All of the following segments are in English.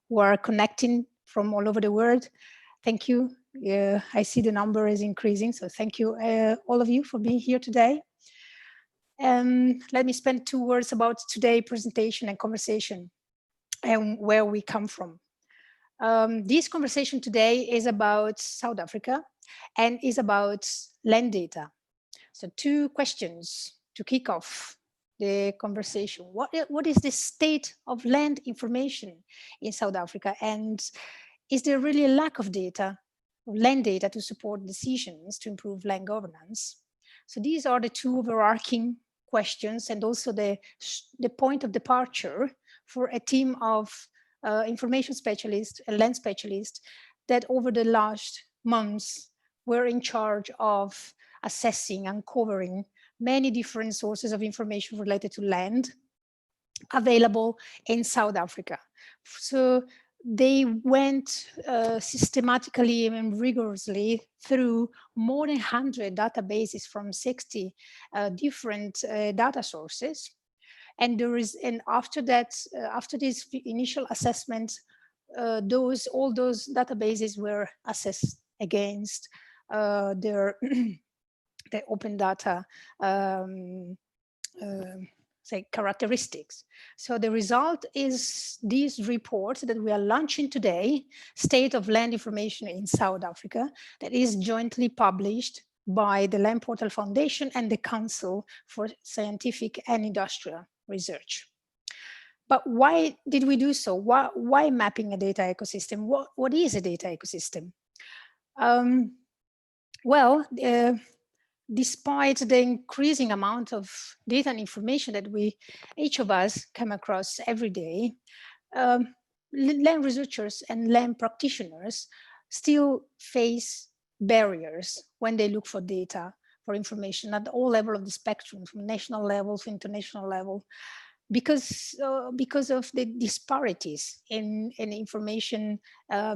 who are connecting from all over the world. Thank you. I see the number is increasing, so thank you, all of you, for being here today. Let me spend 2 words about today's presentation and conversation and where we come from. This conversation today is about South Africa and is about land data. So 2 questions to kick off the conversation. What is the state of land information in South Africa? And is there really a lack of data, land data, to support decisions to improve land governance? So these are the 2 overarching questions, and also the point of departure for a team of information specialists and land specialists that over the last months were in charge of assessing, uncovering many different sources of information related to land available in South Africa. So they went systematically and rigorously through more than 100 databases from 60 different data sources. And after that, after this initial assessment, all those databases were assessed against their the open data say characteristics. So the result is this report that we are launching today, State of Land Information in South Africa, that is jointly published by the Land Portal Foundation and the Council for Scientific and Industrial Research. But why did we do so? Why mapping a data ecosystem? What is a data ecosystem? Despite the increasing amount of data and information that each of us come across every day, land researchers and land practitioners still face barriers when they look for data, for information at all levels of the spectrum, from national level to international level, because of the disparities in information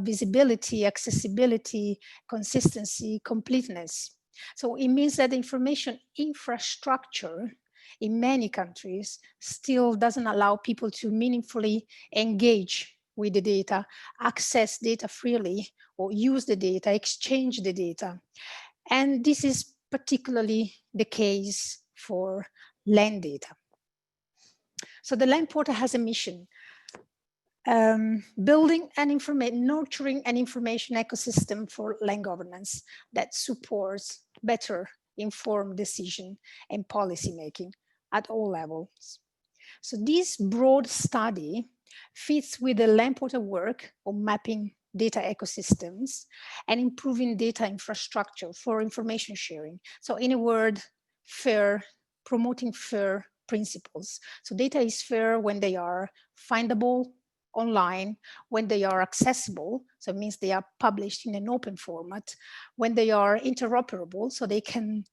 visibility, accessibility, consistency, completeness. So it means that the information infrastructure in many countries still doesn't allow people to meaningfully engage with the data, access data freely, or use the data, exchange the data. And this is particularly the case for land data. So the Land Portal has a mission, building and nurturing an information ecosystem for land governance that supports better informed decision and policy making at all levels. So this broad study fits with the Land Portal work on mapping data ecosystems and improving data infrastructure for information sharing. So in a word, promoting fair principles. So data is fair when they are findable online, when they are accessible, so it means they are published in an open format, when they are interoperable, so they can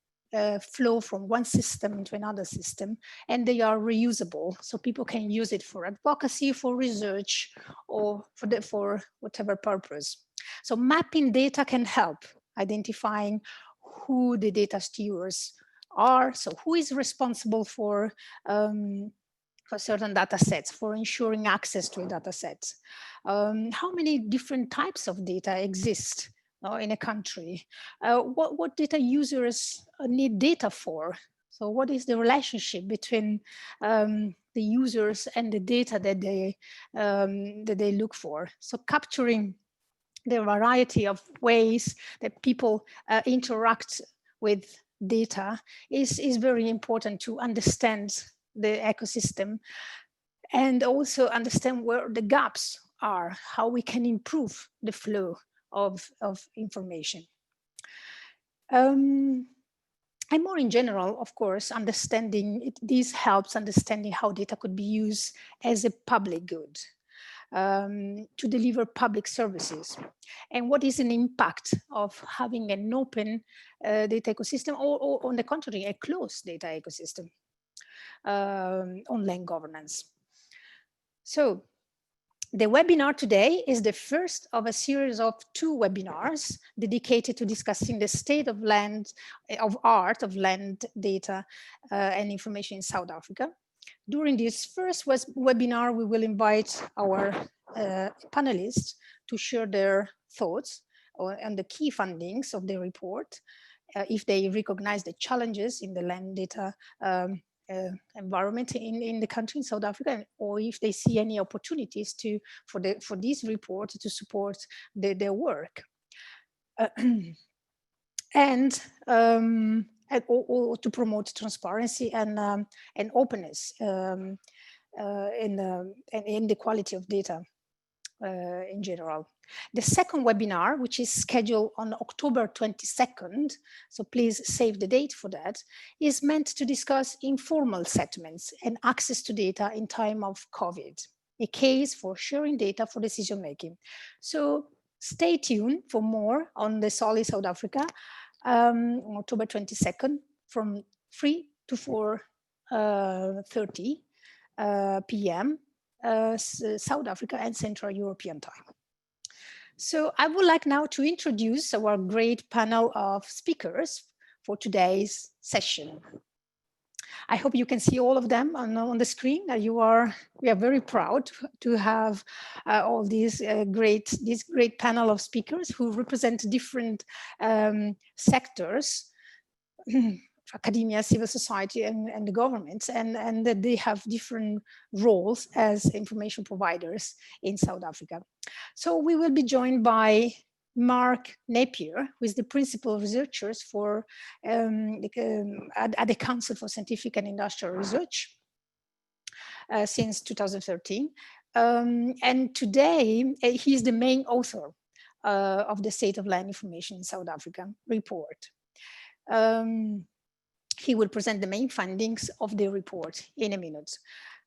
flow from one system into another system, and they are reusable, so people can use it for advocacy, for research, or for whatever purpose. So mapping data can help identifying who the data stewards are, so who is responsible for certain data sets, for ensuring access to a data set. How many different types of data exist in a country? What data users need data for? So what is the relationship between the users and the data that they look for? So capturing the variety of ways that people interact with data is very important to understand the ecosystem and also understand where the gaps are, how we can improve the flow of information. And more in general, of course, this helps understanding how data could be used as a public good. To deliver public services, and what is an impact of having an open data ecosystem, or on the contrary, a closed data ecosystem on land governance. So the webinar today is the first of a series of 2 webinars dedicated to discussing the state of land data and information in South Africa. During this first webinar, we will invite our panelists to share their thoughts on the key findings of the report, if they recognize the challenges in the land data environment in the country, in South Africa, or if they see any opportunities for this report to support their work. Or to promote transparency and openness in the quality of data in general. The second webinar, which is scheduled on October 22nd, so please save the date for that, is meant to discuss informal settlements and access to data in time of COVID, a case for sharing data for decision making. So stay tuned for more on the SOLI South Africa on October 22nd from 3 to 4:30 p.m. South Africa and Central European time. So I would like now to introduce our great panel of speakers for today's session. I hope you can see all of them on the screen. We are very proud to have all these great panel of speakers who represent different sectors, academia, civil society, and the governments, and that they have different roles as information providers in South Africa. So we will be joined by Mark Napier, who is the principal researcher for at the Council for Scientific and Industrial Research since 2013. And today, he's the main author of the State of Land Information in South Africa report. He will present the main findings of the report in a minute.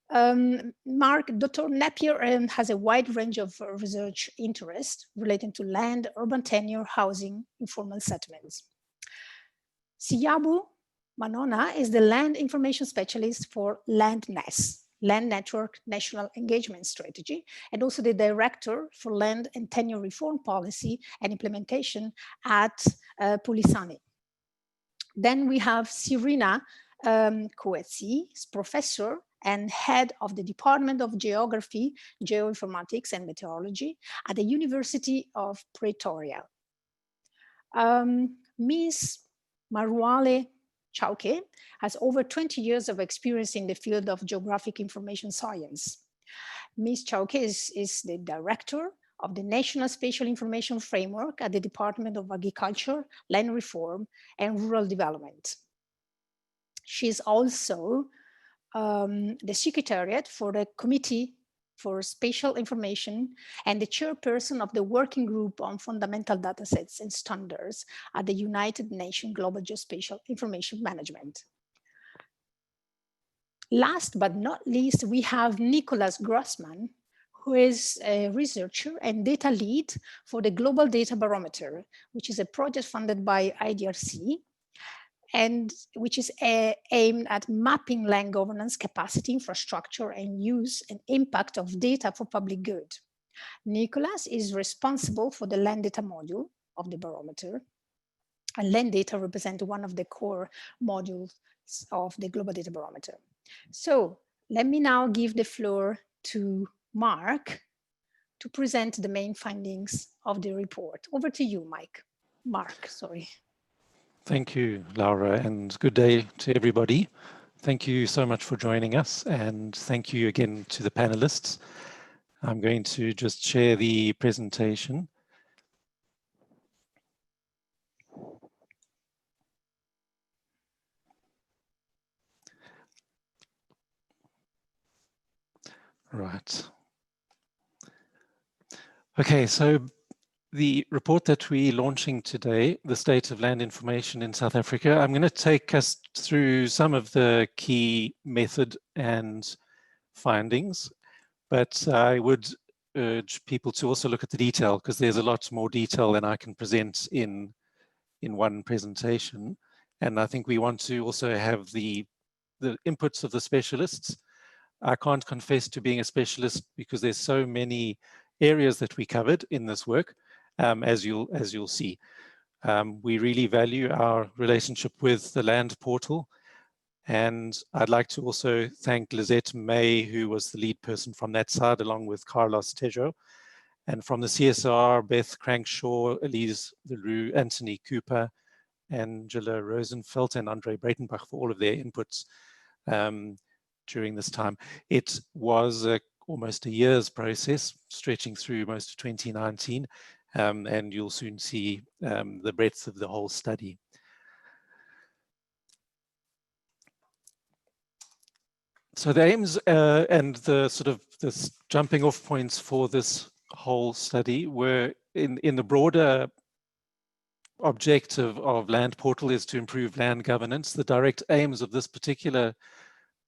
Dr. Napier has a wide range of research interests relating to land, urban tenure, housing, informal settlements. Siyabu Manona is the land information specialist for LandNess, Land Network National Engagement Strategy, and also the director for land and tenure reform policy and implementation at Pulisani. Then we have Sirina Coetzee, professor and head of the Department of Geography, Geoinformatics and Meteorology at the University of Pretoria. Ms. Marwale Chauke has over 20 years of experience in the field of geographic information science. Ms. Chauke is the director of the National Spatial Information Framework at the Department of Agriculture, Land Reform, and Rural Development. She is also the Secretariat for the Committee for Spatial Information and the chairperson of the Working Group on Fundamental Datasets and Standards at the United Nations Global Geospatial Information Management. Last but not least, we have Nicholas Grossman, who is a researcher and data lead for the Global Data Barometer, which is a project funded by IDRC, and which is aimed at mapping land governance capacity, infrastructure, and use and impact of data for public good. Nicholas is responsible for the land data module of the barometer, and land data represent one of the core modules of the Global Data Barometer. So let me now give the floor to Mark to present the main findings of the report. Over to you, Mark, sorry. Thank you, Laura, and good day to everybody. Thank you so much for joining us, and thank you again to the panelists. I'm going to just share the presentation. Right. Okay, so the report that we're launching today, the State of Land Information in South Africa, I'm going to take us through some of the key method and findings, but I would urge people to also look at the detail, because there's a lot more detail than I can present in one presentation. And I think we want to also have the inputs of the specialists. I can't confess to being a specialist because there's so many areas that we covered in this work, as you'll see. We really value our relationship with the land portal. And I'd like to also thank Lizette May, who was the lead person from that side, along with Carlos Tejo. And from the CSR, Beth Crankshaw, Elise Leroux, Anthony Cooper, Angela Rosenfeld, and Andre Breitenbach for all of their inputs during this time. It was almost a year's process, stretching through most of 2019, and you'll soon see the breadth of the whole study. So the aims and the sort of this jumping off points for this whole study were in the broader objective of Land Portal is to improve land governance. The direct aims of this particular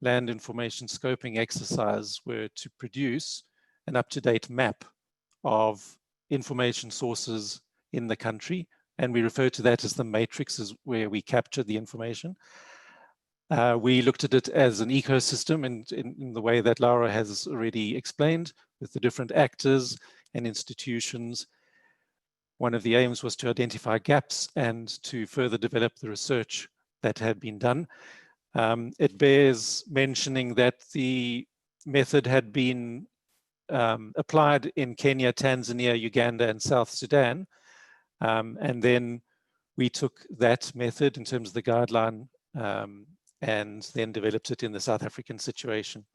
land information scoping exercise were to produce an up-to-date map of information sources in the country, and we refer to that as the matrix, where we capture the information. We looked at it as an ecosystem in the way that Laura has already explained, with the different actors and institutions. One of the aims was to identify gaps and to further develop the research that had been done. It bears mentioning that the method had been applied in Kenya, Tanzania, Uganda, and South Sudan. And then we took that method in terms of the guideline and then developed it in the South African situation.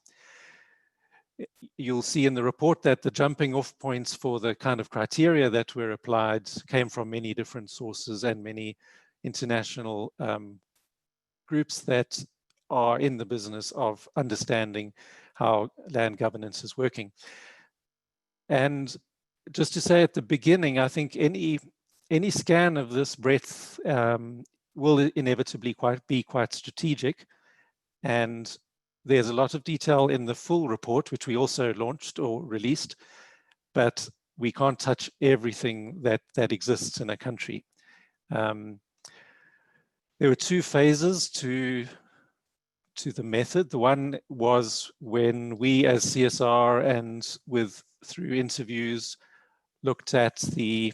You'll see in the report that the jumping off points for the kind of criteria that were applied came from many different sources and many international groups that are in the business of understanding how land governance is working. And just to say at the beginning, I think any scan of this breadth will inevitably be quite strategic. And there's a lot of detail in the full report, which we also launched or released, but we can't touch everything that exists in a country. There were two phases to the method. The one was when we as CSR and through interviews looked at the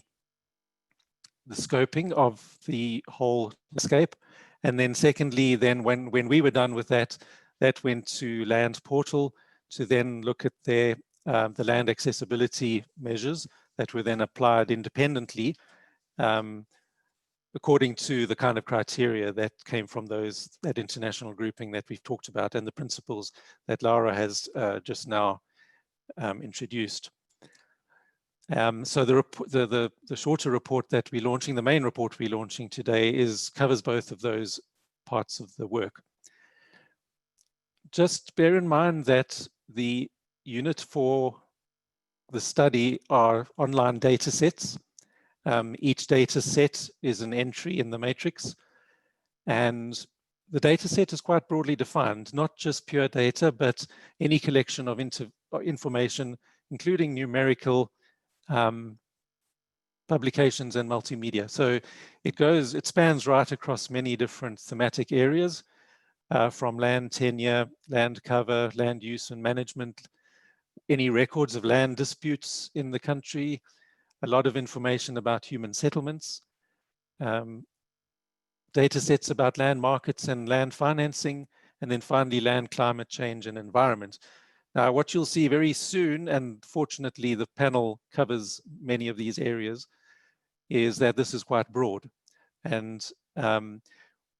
scoping of the whole landscape. And then secondly, then when we were done with that, that went to Land Portal to then look at the land accessibility measures that were then applied independently according to the kind of criteria that came from that international grouping that we've talked about and the principles that Laura has just now introduced. So the shorter report that we're launching, the main report we're launching today, covers both of those parts of the work. Just bear in mind that the unit for the study are online data sets. Each data set is an entry in the matrix, and the data set is quite broadly defined, not just pure data, but any collection of information, including numerical publications and multimedia. So it spans right across many different thematic areas, from land tenure, land cover, land use and management, any records of land disputes in the country, a lot of information about human settlements, data sets about land markets and land financing, and then finally land climate change and environment. Now, what you'll see very soon, and fortunately the panel covers many of these areas, is that this is quite broad. And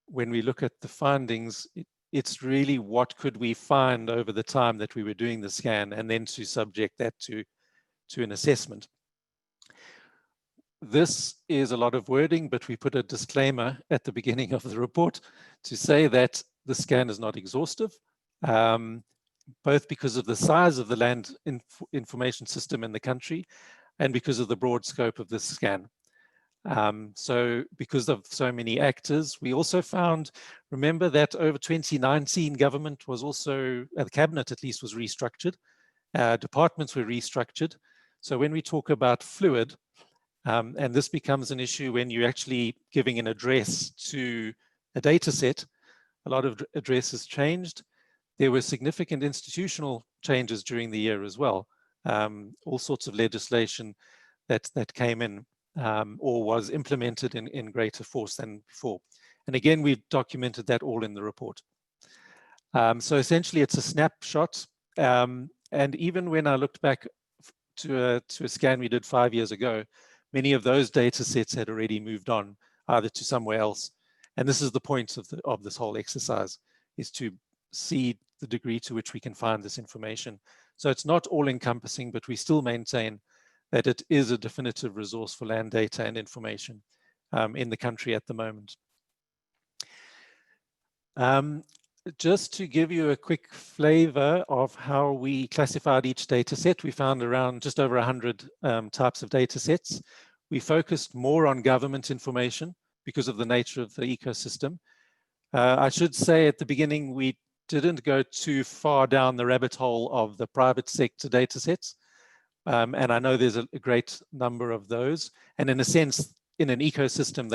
when we look at the findings, it's really what could we find over the time that we were doing the scan, and then to subject that to an assessment. This is a lot of wording, but we put a disclaimer at the beginning of the report to say that the scan is not exhaustive, both because of the size of the land information system in the country and because of the broad scope of this scan. So because of so many actors, we also found, remember that over 2019, government was also, the cabinet at least, was restructured. Departments were restructured. So when we talk about fluid, and this becomes an issue when you're actually giving an address to a data set, a lot of addresses changed. There were significant institutional changes during the year as well. All sorts of legislation that came in or was implemented in greater force than before. And again, we've documented that all in the report. So essentially, it's a snapshot. And even when I looked back to a scan we did 5 years ago, many of those data sets had already moved on either to somewhere else. And this is the point of this whole exercise, is to see the degree to which we can find this information. So it's not all encompassing, but we still maintain that it is a definitive resource for land data and information in the country at the moment. Just to give you a quick flavor of how we classified each data set, we found around just over 100 types of data sets. We focused more on government information because of the nature of the ecosystem. I should say at the beginning, we didn't go too far down the rabbit hole of the private sector data sets. And I know there's a great number of those. And in a sense, in an ecosystem,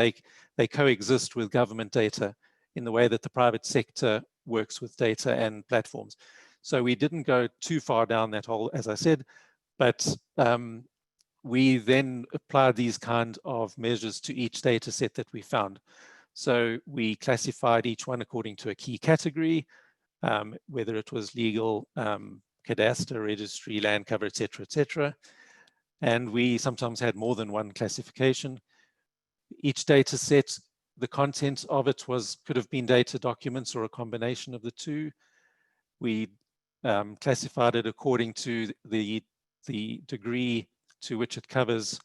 they coexist with government data in the way that the private sector works with data and platforms. So we didn't go too far down that hole, as I said, but we then applied these kind of measures to each data set that we found. So we classified each one according to a key category, whether it was legal, cadastre, registry, land cover, etc. And we sometimes had more than one classification. Each data set, the content of it could have been data documents or a combination of the two. We classified it according to the degree to which it covers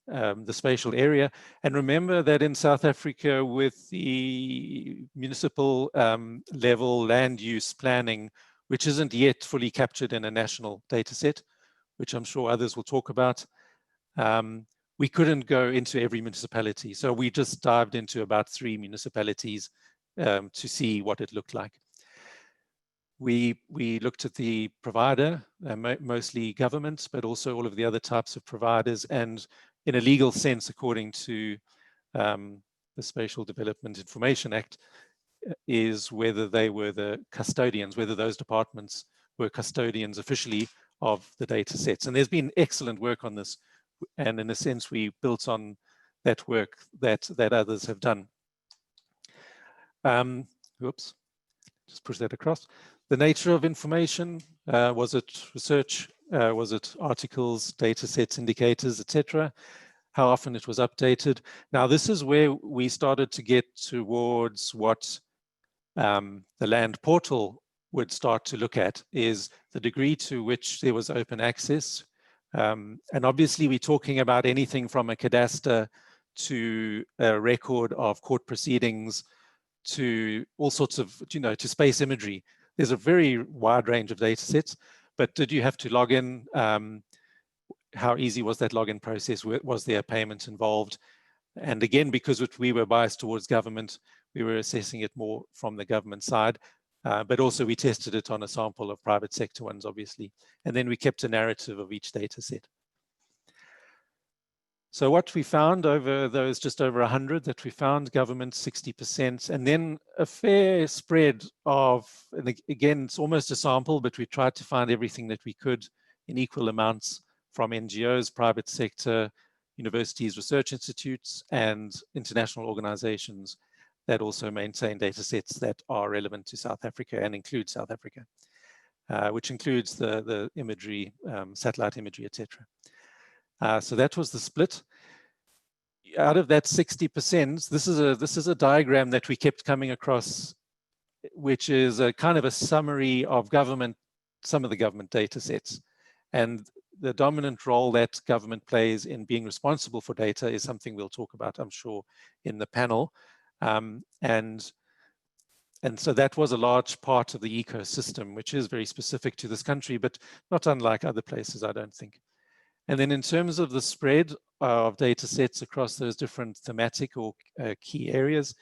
the spatial area. And remember that in South Africa, with the municipal level land use planning, which isn't yet fully captured in a national data set, which I'm sure others will talk about, we couldn't go into every municipality. So we just dived into about 3 municipalities to see what it looked like. We looked at the provider, mostly government, but also all of the other types of providers, and in a legal sense, according to the Spatial Development Information Act, is whether they were the custodians, whether those departments were custodians officially of the data sets. And there's been excellent work on this. And in a sense, we built on that work that others have done. Oops, just push that across. The nature of information, was it research, was it articles, data sets, indicators, etc.? How often it was updated. Now, this is where we started to get towards what the land portal would start to look at, is the degree to which there was open access. And obviously, we're talking about anything from a cadastre to a record of court proceedings to all sorts of, to space imagery. There's a very wide range of data sets, but did you have to log in? How easy was that login process? Was there a payment involved? And again, because we were biased towards government, we were assessing it more from the government side, but also we tested it on a sample of private sector ones, obviously. And then we kept a narrative of each data set. So what we found over those just over 100 that we found, government 60%, and then a fair spread of, and again, it's almost a sample, but we tried to find everything that we could in equal amounts from NGOs, private sector, universities, research institutes, and international organizations that also maintain data sets that are relevant to South Africa and include South Africa, which includes the imagery, satellite imagery, etc. So that was the split. Out of that 60%, this is a diagram that we kept coming across, which is a kind of a summary of some of the government data sets. And the dominant role that government plays in being responsible for data is something we'll talk about, I'm sure, in the panel. And so that was a large part of the ecosystem, which is very specific to this country, but not unlike other places, I don't think. And then in terms of the spread of data sets across those different thematic or key areas,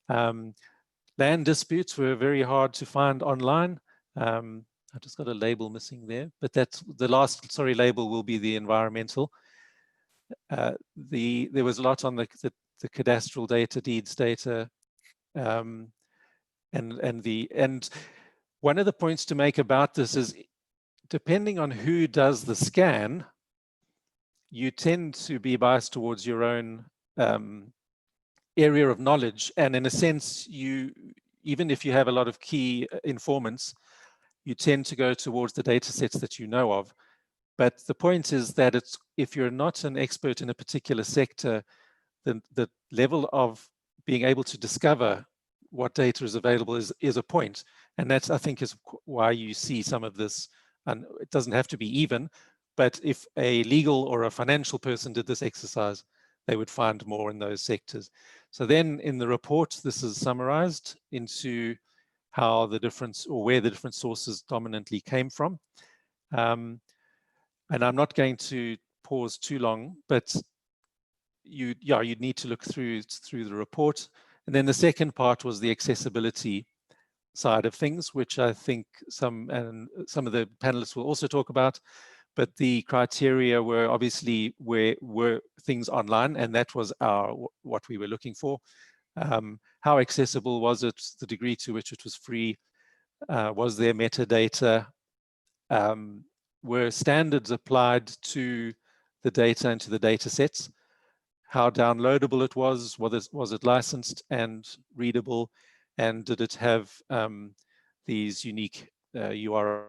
land disputes were very hard to find online. I just got a label missing there, but that's the last, label will be the environmental. There was a lot on the cadastral data, deeds data, and one of the points to make about this is, depending on who does the scan, you tend to be biased towards your own area of knowledge, and in a sense, you even if you have a lot of key informants, you tend to go towards the data sets that you know of. But the point is that if you're not an expert in a particular sector, the level of being able to discover what data is available is a point. And that's, I think, is why you see some of this, and it doesn't have to be even, but if a legal or a financial person did this exercise, they would find more in those sectors. So then in the report, this is summarized into how the difference, or where the different sources dominantly came from. And I'm not going to pause too long, but you'd need to look through the report. And then the second part was the accessibility side of things, which I think some of the panelists will also talk about. But the criteria were obviously were things online, and that was what we were looking for. How accessible was it? The degree to which it was free? Was there metadata? Were standards applied to the data and to the data sets? How downloadable it was it licensed and readable? And did it have these unique URLs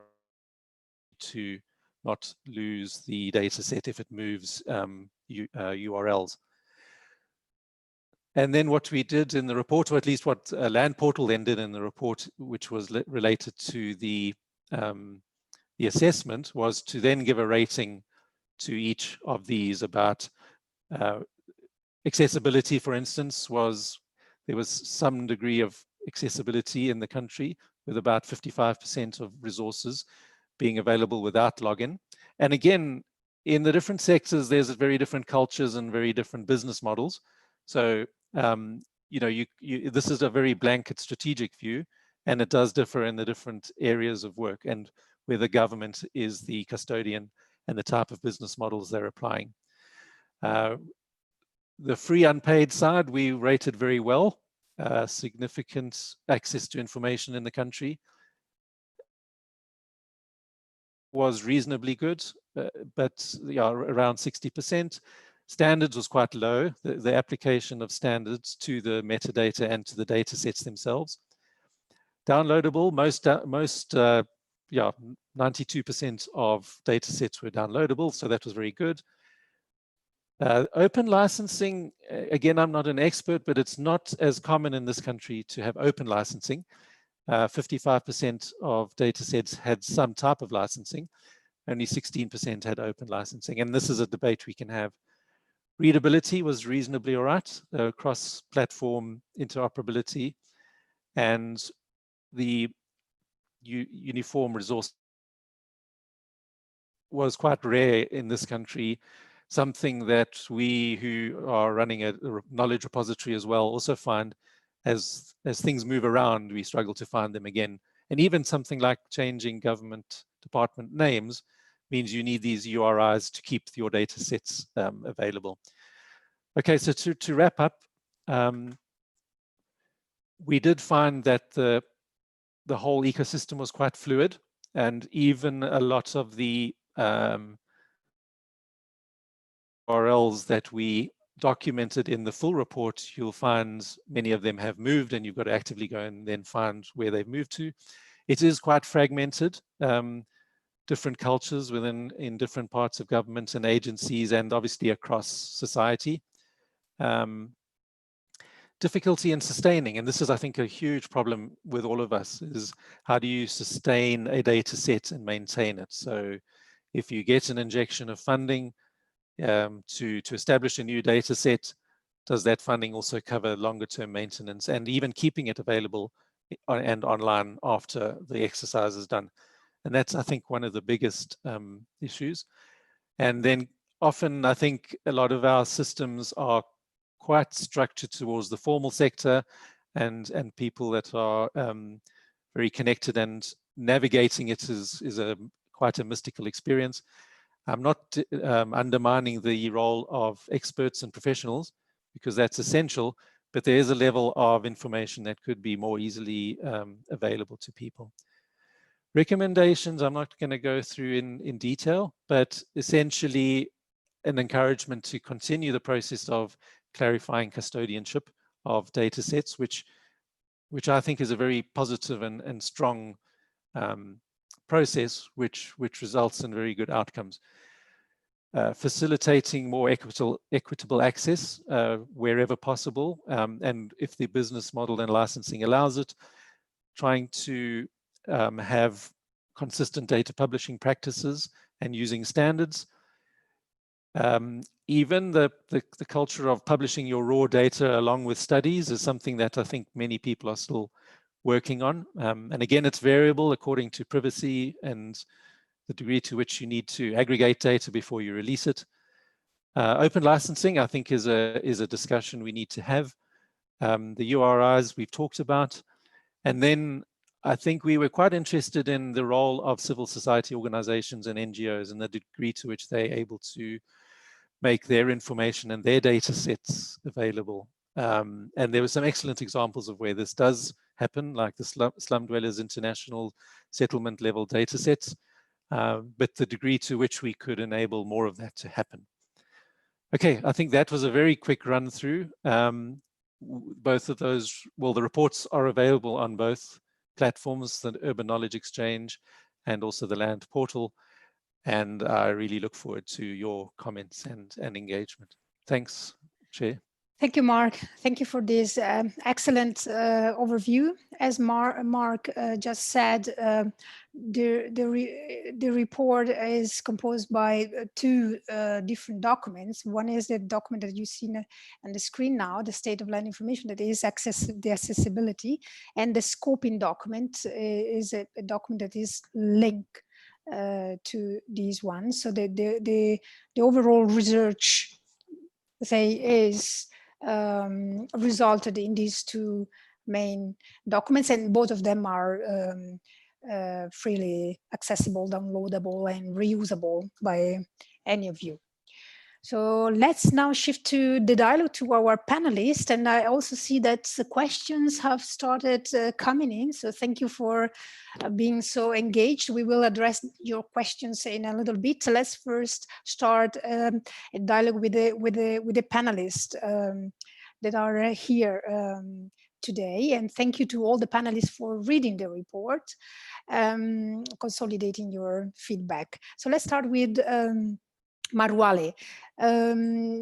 to not lose the data set if it moves URLs? And then what we did in the report, or at least what Land Portal then did in the report, which was related to the assessment, was to then give a rating to each of these about accessibility. For instance, there was some degree of accessibility in the country, with about 55% of resources being available without login. And again, in the different sectors, there's very different cultures and very different business models. So this is a very blanket strategic view, and it does differ in the different areas of work and where the government is the custodian and the type of business models they're applying. The free unpaid side, we rated very well. Significant access to information in the country was reasonably good, but around 60%. Standards was quite low, the application of standards to the metadata and to the data sets themselves. Downloadable, most 92% of data sets were downloadable, so that was very good. Open licensing, again, I'm not an expert, but it's not as common in this country to have open licensing. 55% of data sets had some type of licensing. Only 16% had open licensing. And this is a debate we can have. Readability was reasonably all right, cross-platform interoperability, and the uniform resource was quite rare in this country. Something that we who are running a knowledge repository as well also find, as things move around, we struggle to find them again. And even something like changing government department names means you need these URIs to keep your data sets available. Okay, so to wrap up, we did find that the whole ecosystem was quite fluid, and even a lot of the URLs that we documented in the full report, you'll find many of them have moved, and you've got to actively go and then find where they've moved to. It is quite fragmented, different cultures in different parts of government and agencies, and obviously across society. Difficulty in sustaining, and this is, I think, a huge problem with all of us, is how do you sustain a data set and maintain it? So if you get an injection of funding to establish a new data set, does that funding also cover longer term maintenance and even keeping it available and online after the exercise is done? And that's, I think, one of the biggest issues. And then often, I think a lot of our systems are quite structured towards the formal sector and people that are very connected, and navigating it is quite a mystical experience. I'm not undermining the role of experts and professionals, because that's essential, but there is a level of information that could be more easily available to people. Recommendations, I'm not going to go through in detail, but essentially an encouragement to continue the process of clarifying custodianship of data sets, which which I think is a very positive and strong process, which results in very good outcomes. Facilitating more equitable access wherever possible, and if the business model and licensing allows it, trying to have consistent data publishing practices and using standards. Even the culture of publishing your raw data along with studies is something that I think many people are still working on. And again, it's variable according to privacy and the degree to which you need to aggregate data before you release it. Open licensing, I think, is a discussion we need to have. The URIs we've talked about. And then I think we were quite interested in the role of civil society organizations and NGOs and the degree to which they're able to make their information and their data sets available. And there were some excellent examples of where this does happen, like the Slum Dwellers International settlement level data sets, but the degree to which we could enable more of that to happen. Okay, I think that was a very quick run through. Both of those, well, the reports are available on both platforms, the Urban Knowledge Exchange and also the Land Portal. And I really look forward to your comments and engagement. Thanks, Chair. Thank you, Mark. Thank you for this excellent overview. As Mark just said, the report is composed by two different documents. One is the document that you see on the screen now, the State of Land Information, that is the accessibility, and the scoping document is a document that is linked to these ones. So the overall research, say, is resulted in these two main documents, and both of them are freely accessible, downloadable, and reusable by any of you. So let's now shift to the dialogue to our panelists. And I also see that the questions have started coming in. So thank you for being so engaged. We will address your questions in a little bit. So let's first start a dialogue with the panelists that are here today. And thank you to all the panelists for reading the report, consolidating your feedback. So let's start with Marwale.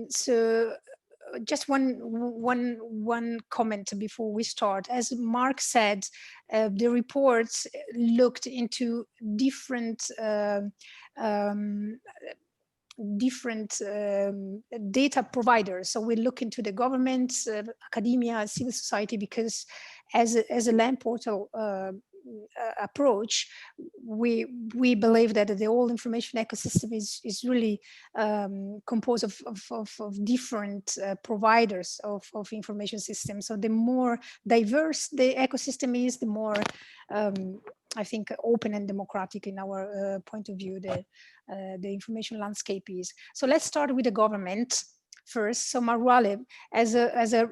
So just one comment before we start. As Mark said, the reports looked into different data providers. So we look into the government, academia, civil society, because as a land portal approach, we believe that the whole information ecosystem is really composed of different providers of information systems. So the more diverse the ecosystem is, the more I think open and democratic in our point of view the information landscape is. So let's start with the government first. So Marwale, as a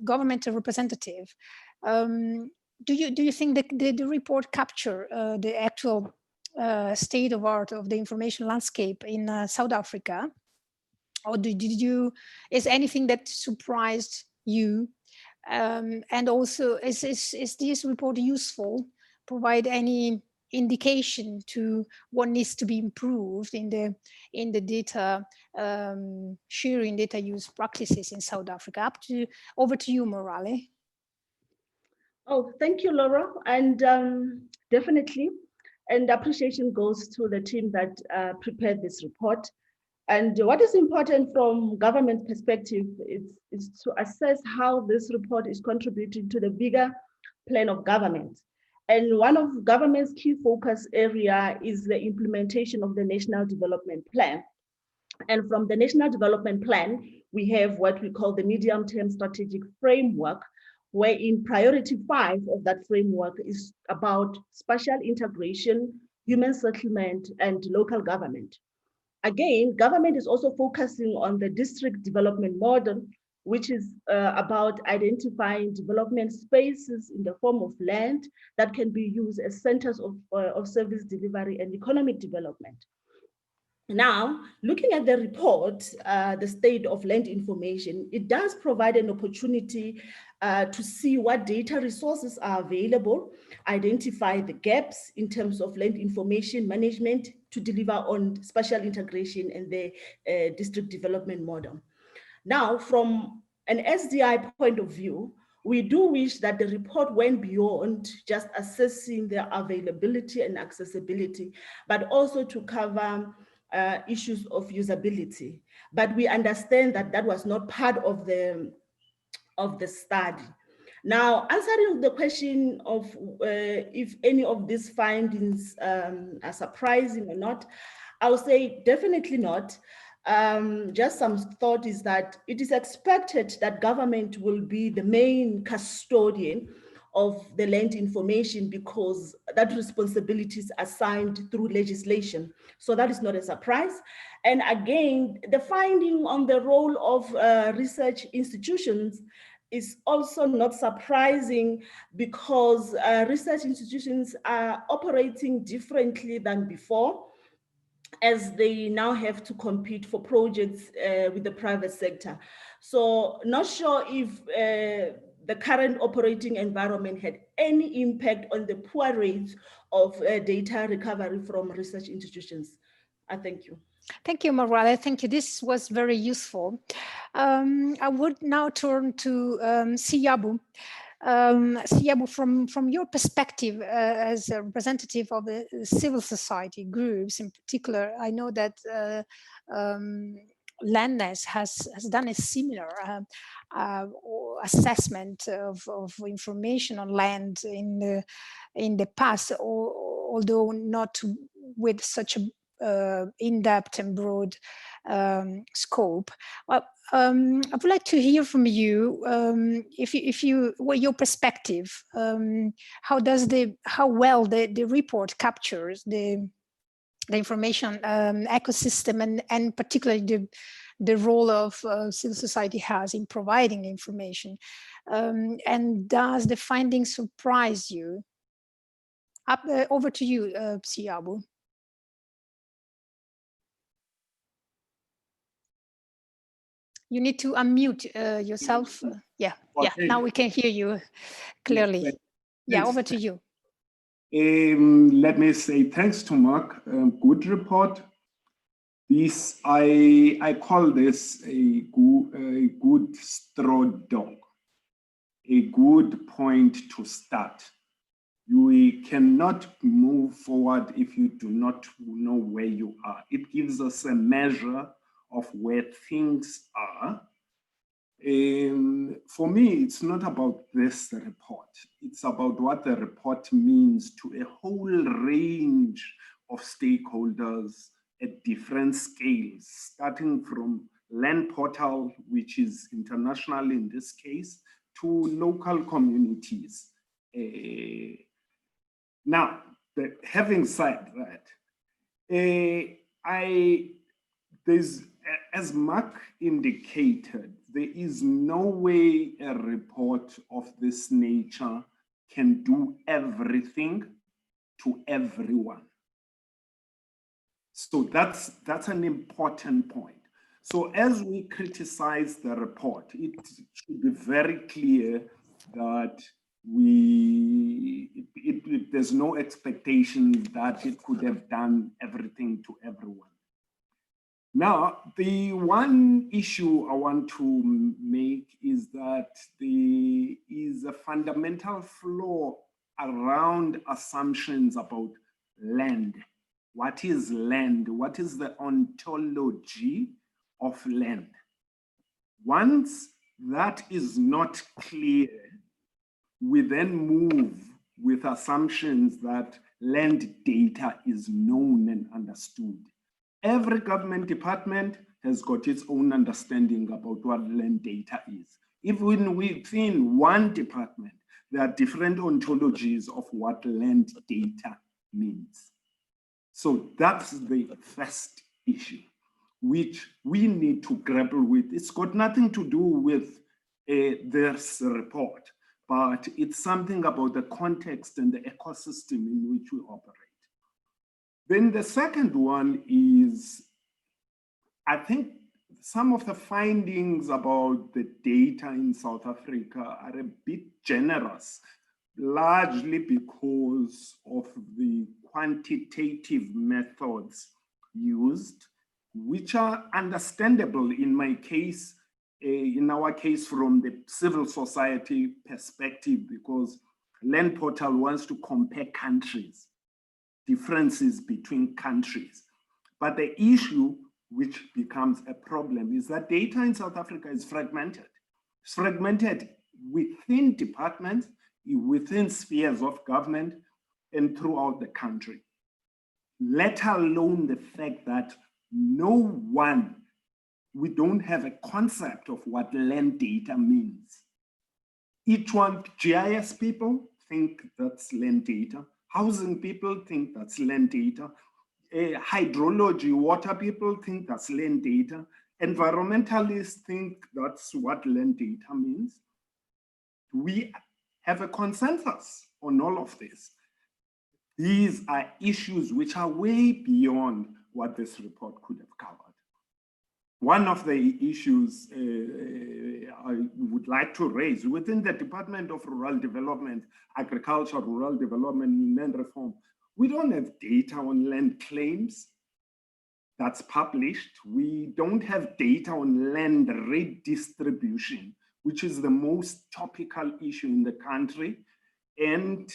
government representative, do you think that the report capture the actual state of art of the information landscape in South Africa, or is anything that surprised you? And also, is this report useful? Provide any indication to what needs to be improved in the data sharing, data use practices in South Africa? Over to you, Marwale. Oh, thank you, Laura, and definitely, and appreciation goes to the team that prepared this report. And what is important from government perspective is to assess how this report is contributing to the bigger plan of government. And one of government's key focus area is the implementation of the National Development Plan. And from the National Development Plan, we have what we call the medium-term strategic framework, where in priority 5 of that framework is about spatial integration, human settlement, and local government. Again, government is also focusing on the district development model, which is about identifying development spaces in the form of land that can be used as centers of service delivery and economic development. Now, looking at the report, the state of land information, it does provide an opportunity to see what data resources are available, identify the gaps in terms of land information management to deliver on spatial integration and the district development model. Now, from an SDI point of view, we do wish that the report went beyond just assessing the availability and accessibility, but also to cover issues of usability. But we understand that that was not part of the study. Now, answering the question of if any of these findings are surprising or not, I would say definitely not. Just some thought is that it is expected that government will be the main custodian of the land information because that responsibility is assigned through legislation. So that is not a surprise. And again, the finding on the role of research institutions is also not surprising because research institutions are operating differently than before, as they now have to compete for projects with the private sector. So not sure if the current operating environment had any impact on the poor rates of data recovery from research institutions. I thank you. Thank you, Marwala. Thank you. This was very useful. I would now turn to Siyabu. Siyabu, from your perspective as a representative of the civil society groups in particular, I know that Landness has done a similar assessment of information on land in the past, although not with such a in-depth and broad scope. Well, I would like to hear from you, your perspective. How well the report captures the information ecosystem and particularly the role of civil society has in providing information, and does the findings surprise you? Over to you, Siyabu. You need to unmute yourself. Yeah, okay. Yeah. Now we can hear you clearly. Yes, yeah, over to you. Let me say thanks to Mark. Good report. This I call this a good straw dog, a good point to start. You cannot move forward if you do not know where you are. It gives us a measure of where things are. For me, it's not about this report. It's about what the report means to a whole range of stakeholders at different scales, starting from Land Portal, which is international in this case, to local communities. Now, having said that, as Mark indicated, there is no way a report of this nature can do everything to everyone. So that's an important point. So as we criticize the report, it should be very clear that there's no expectation that it could have done everything to everyone. Now, the one issue I want to make is that there is a fundamental flaw around assumptions about land. What is land? What is the ontology of land? Once that is not clear, we then move with assumptions that land data is known and understood. Every government department has got its own understanding about what land data is. Even within one department, there are different ontologies of what land data means. So that's the first issue, which we need to grapple with. It's got nothing to do with this report, but it's something about the context and the ecosystem in which we operate. Then the second one is I think some of the findings about the data in South Africa are a bit generous, largely because of the quantitative methods used, which are understandable in my case, in our case from the civil society perspective, because Land Portal wants to compare countries, differences between countries. But the issue which becomes a problem is that data in South Africa is fragmented. It's fragmented within departments, within spheres of government, and throughout the country. Let alone the fact that we don't have a concept of what land data means. Each one, GIS people think that's land data. Housing people think that's land data. Hydrology, water people think that's land data. Environmentalists think that's what land data means. We have a consensus on all of this. These are issues which are way beyond what this report could have covered. One of the issues I would like to raise within the Department of Rural Development, Agriculture, Rural Development, and Land Reform, we don't have data on land claims that's published. We don't have data on land redistribution, which is the most topical issue in the country. And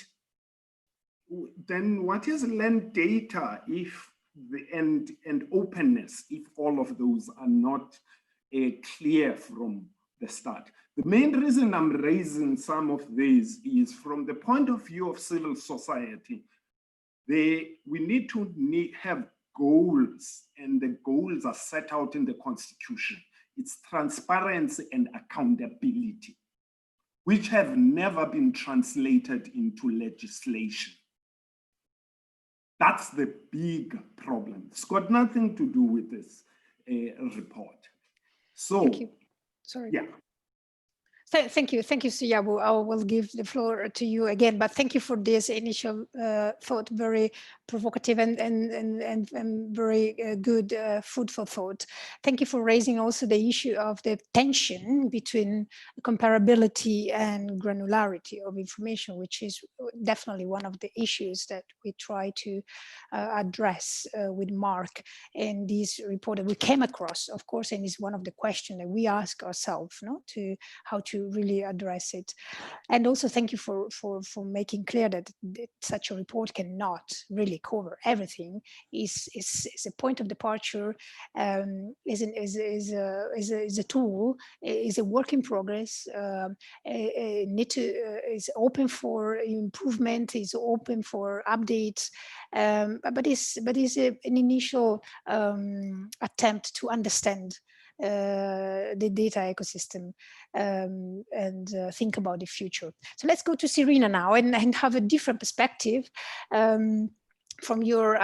then what is land data if and openness if all of those are not clear from the start? The main reason I'm raising some of these is from the point of view of civil society. We need to have goals, and the goals are set out in the Constitution. It's transparency and accountability, which have never been translated into legislation. That's the big problem. It's got nothing to do with this report. So, thank you. Sorry. Yeah. Thank you, Siyabu. I will give the floor to you again, but thank you for this initial thought, very provocative and very good food for thought. Thank you for raising also the issue of the tension between comparability and granularity of information, which is definitely one of the issues that we try to address with Mark in this report that we came across, of course, and is one of the questions that we ask ourselves, no, to how to really address it. And also thank you for making clear that such a report cannot really cover everything. Is a point of departure, is a tool, is a work in progress, is open for improvement, is open for updates, but is an initial attempt to understand the data ecosystem and think about the future. So let's go to Serena now and have a different perspective from your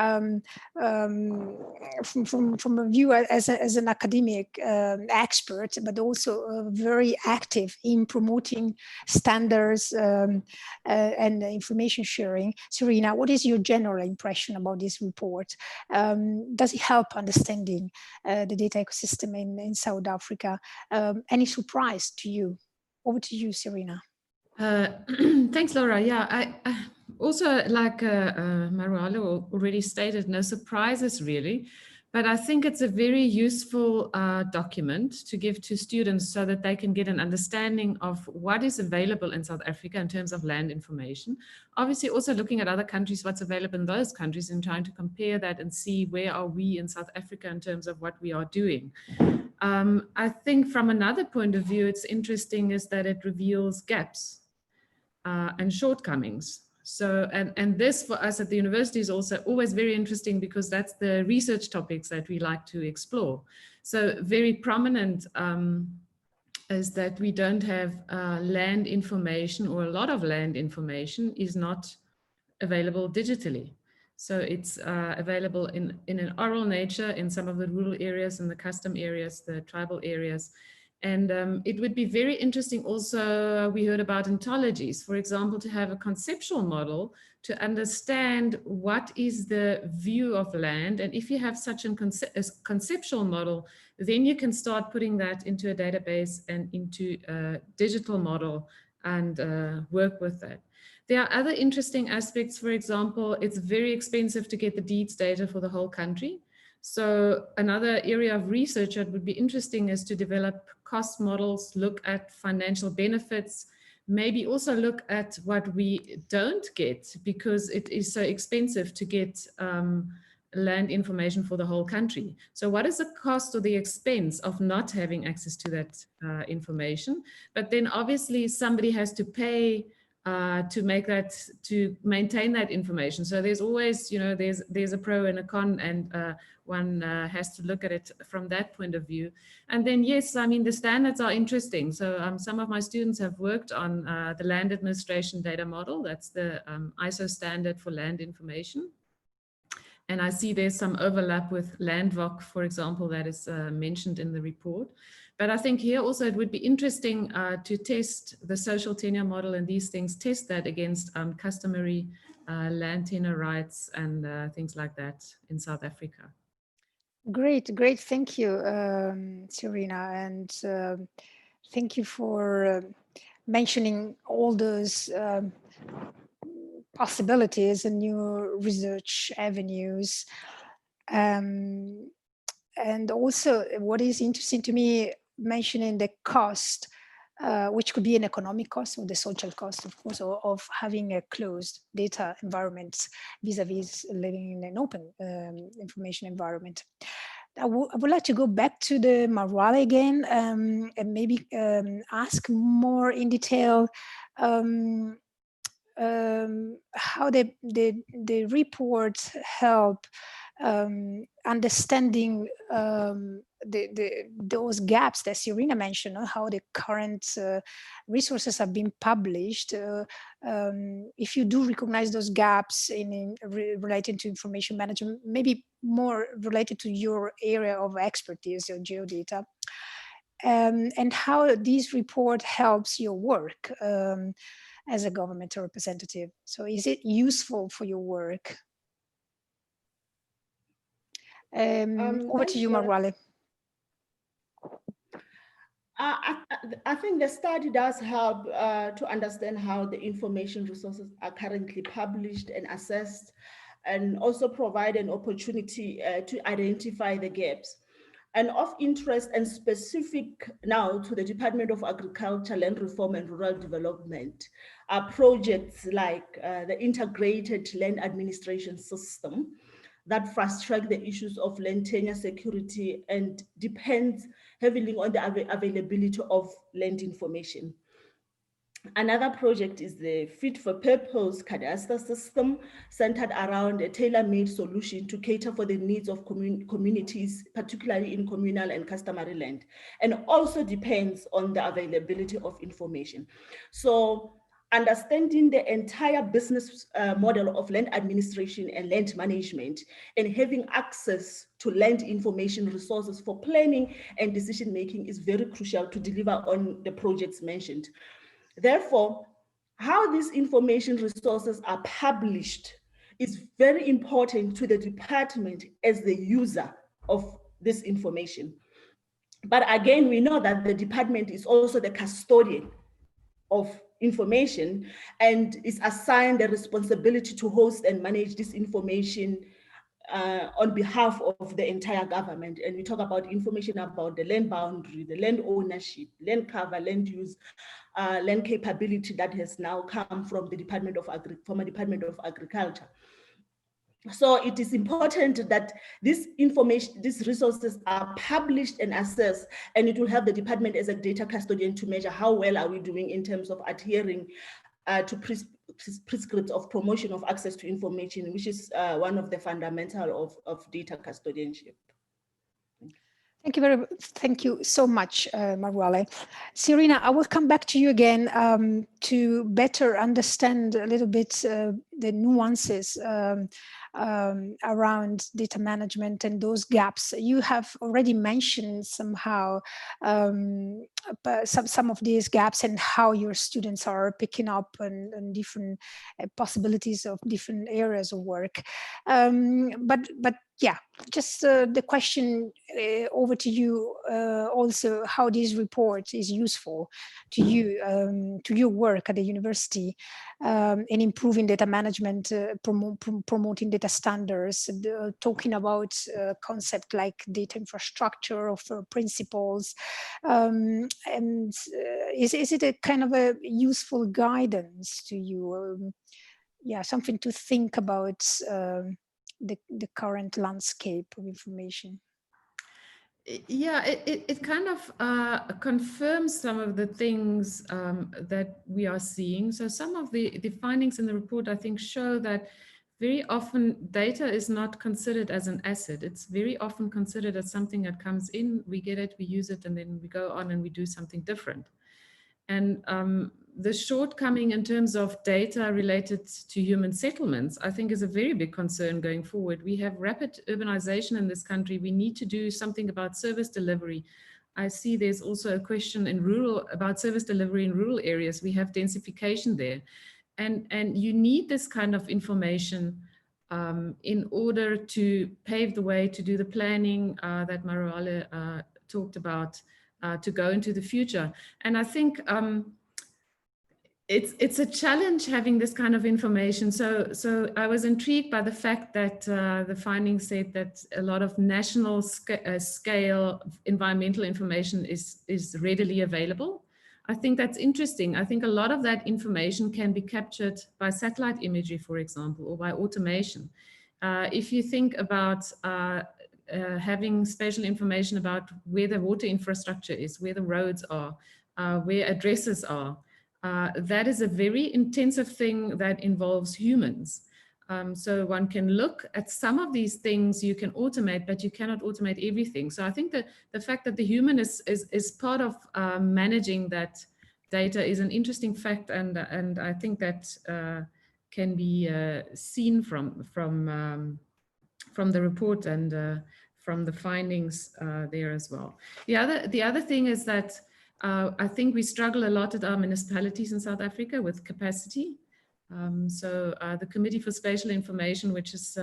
from a view as an academic expert, but also very active in promoting standards and information sharing. Serena, what is your general impression about this report? Does it help understanding the data ecosystem in South Africa? Any surprise to you? Over to you, Serena. Thanks, Laura. Yeah, I also, like Marualo already stated, no surprises really, but I think it's a very useful document to give to students so that they can get an understanding of what is available in South Africa in terms of land information. Obviously also looking at other countries, what's available in those countries, and trying to compare that and see where are we in South Africa in terms of what we are doing. I think from another point of view, it's interesting is that it reveals gaps and shortcomings. So, and this for us at the university is also always very interesting because that's the research topics that we like to explore. So very prominent is that we don't have land information, or a lot of land information is not available digitally. So it's available in an oral nature in some of the rural areas and the custom areas, the tribal areas. And it would be very interesting also, we heard about ontologies, for example, to have a conceptual model to understand what is the view of land. And if you have such a conceptual model, then you can start putting that into a database and into a digital model and work with that. There are other interesting aspects. For example, it's very expensive to get the deeds data for the whole country. So another area of research that would be interesting is to develop cost models, look at financial benefits, maybe also look at what we don't get because it is so expensive to get land information for the whole country. So what is the cost or the expense of not having access to that information? But then obviously somebody has to pay to make that, to maintain that information. So there's always, you know, there's a pro and a con, and one has to look at it from that point of view. And then, yes, I mean, the standards are interesting. So some of my students have worked on the land administration data model. That's the ISO standard for land information. And I see there's some overlap with LandVoc, for example, that is mentioned in the report. But I think here also it would be interesting to test the social tenure model and these things, test that against customary land tenure rights and things like that in South Africa. Great, great. Thank you, Serena. And thank you for mentioning all those possibilities and new research avenues. And also what is interesting to me, mentioning the cost, which could be an economic cost or the social cost, of course, of having a closed data environment vis-a-vis living in an open information environment. I would like to go back to the Marwale again and maybe ask more in detail how the reports help understanding those gaps that Serena mentioned, how the current resources have been published. If you do recognize those gaps related to information management, maybe more related to your area of expertise, your geodata, and how this report helps your work as a government representative. So is it useful for your work? Over to you, Marwale. I think the study does help to understand how the information resources are currently published and assessed, and also provide an opportunity to identify the gaps. And of interest and specific now to the Department of Agriculture, Land Reform and Rural Development are projects like the Integrated Land Administration System that fast-track the issues of land tenure security and depends heavily on the availability of land information. Another project is the fit-for-purpose cadastre system, centered around a tailor-made solution to cater for the needs of communities, particularly in communal and customary land, and also depends on the availability of information. So understanding the entire business model of land administration and land management, and having access to land information resources for planning and decision-making is very crucial to deliver on the projects mentioned. Therefore, how these information resources are published is very important to the department as the user of this information. But again, we know that the department is also the custodian of information and is assigned the responsibility to host and manage this information on behalf of the entire government. And we talk about information about the land boundary, the land ownership, land cover, land use, land capability that has now come from the Department of Agriculture. So it is important that this information, these resources are published and assessed, and it will help the department as a data custodian to measure how well are we doing in terms of adhering to prescripts of promotion of access to information, which is one of the fundamental of data custodianship. Thank you so much, Marwale. Serena, I will come back to you again to better understand a little bit the nuances around data management and those gaps. You have already mentioned somehow some of these gaps and how your students are picking up and different possibilities of different areas of work. But yeah, just the question over to you also, how this report is useful to you, to your work at the university in improving data management, promoting data standards, talking about concepts like data infrastructure of principles. And is it a kind of a useful guidance to you? Yeah, something to think about the current landscape of information. Yeah, it kind of confirms some of the things that we are seeing. So some of the findings in the report, I think, show that very often data is not considered as an asset. It's very often considered as something that comes in, we get it, we use it, and then we go on and we do something different. And the shortcoming in terms of data related to human settlements, I think, is a very big concern going forward. We have rapid urbanization in this country. We need to do something about service delivery. I see there's also a question in about service delivery in rural areas. We have densification there. And you need this kind of information in order to pave the way to do the planning that Maruale talked about, to go into the future. And I think it's a challenge having this kind of information. So I was intrigued by the fact that the findings said that a lot of national scale environmental information is readily available. I think that's interesting. I think a lot of that information can be captured by satellite imagery, for example, or by automation. If you think about having spatial information about where the water infrastructure is, where the roads are, where addresses are, that is a very intensive thing that involves humans. So one can look at some of these things you can automate, but you cannot automate everything. So I think that the fact that the human is part of managing that data is an interesting fact, and I think that can be seen from the report and from the findings there as well. The other thing is that I think we struggle a lot at our municipalities in South Africa with capacity. So the Committee for Spatial Information, which is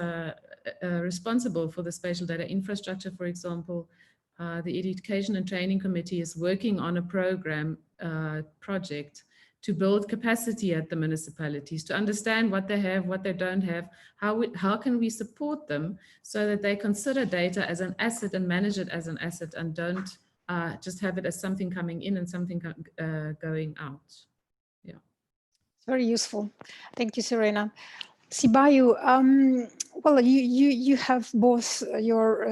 responsible for the spatial data infrastructure, for example, the Education and Training Committee is working on a project to build capacity at the municipalities, to understand what they have, what they don't have, how can we support them so that they consider data as an asset and manage it as an asset and don't just have it as something coming in and something going out. Yeah. Very useful. Thank you, Serena. Sibayu, well, you have both your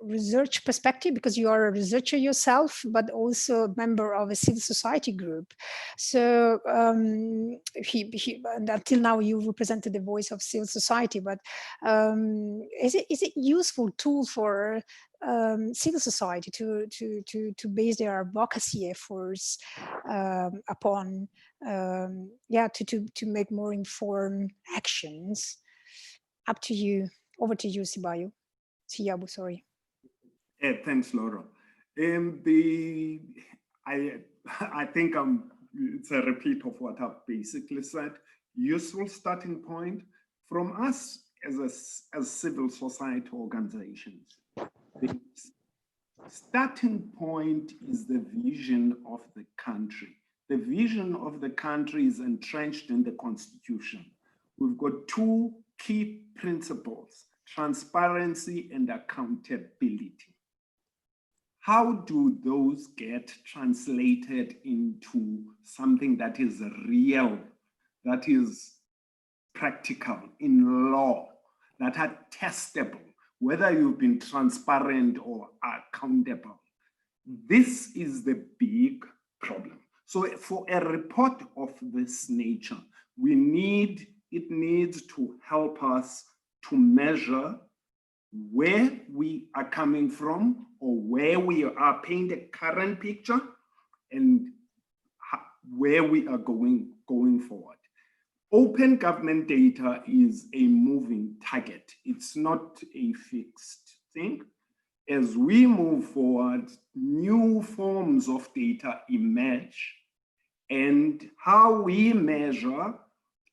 research perspective, because you are a researcher yourself, but also a member of a civil society group. So and until now you represented the voice of civil society, but is it useful tool for civil society to base their advocacy efforts upon to make more informed actions? Up to you. Over to you, Sibayu. Siyabu, sorry. Thanks, Laura. I think it's a repeat of what I've basically said. Useful starting point from us as civil society organizations. The starting point is the vision of the country. The vision of the country is entrenched in the Constitution. We've got two key principles: transparency and accountability. How do those get translated into something that is real, that is practical in law, that are testable, whether you've been transparent or accountable? This is the big problem. So for a report of this nature, it needs to help us to measure where we are coming from, or where we are, paint a current picture, and where we are going forward. Open government data is a moving target. It's not a fixed thing. As we move forward, new forms of data emerge, and how we measure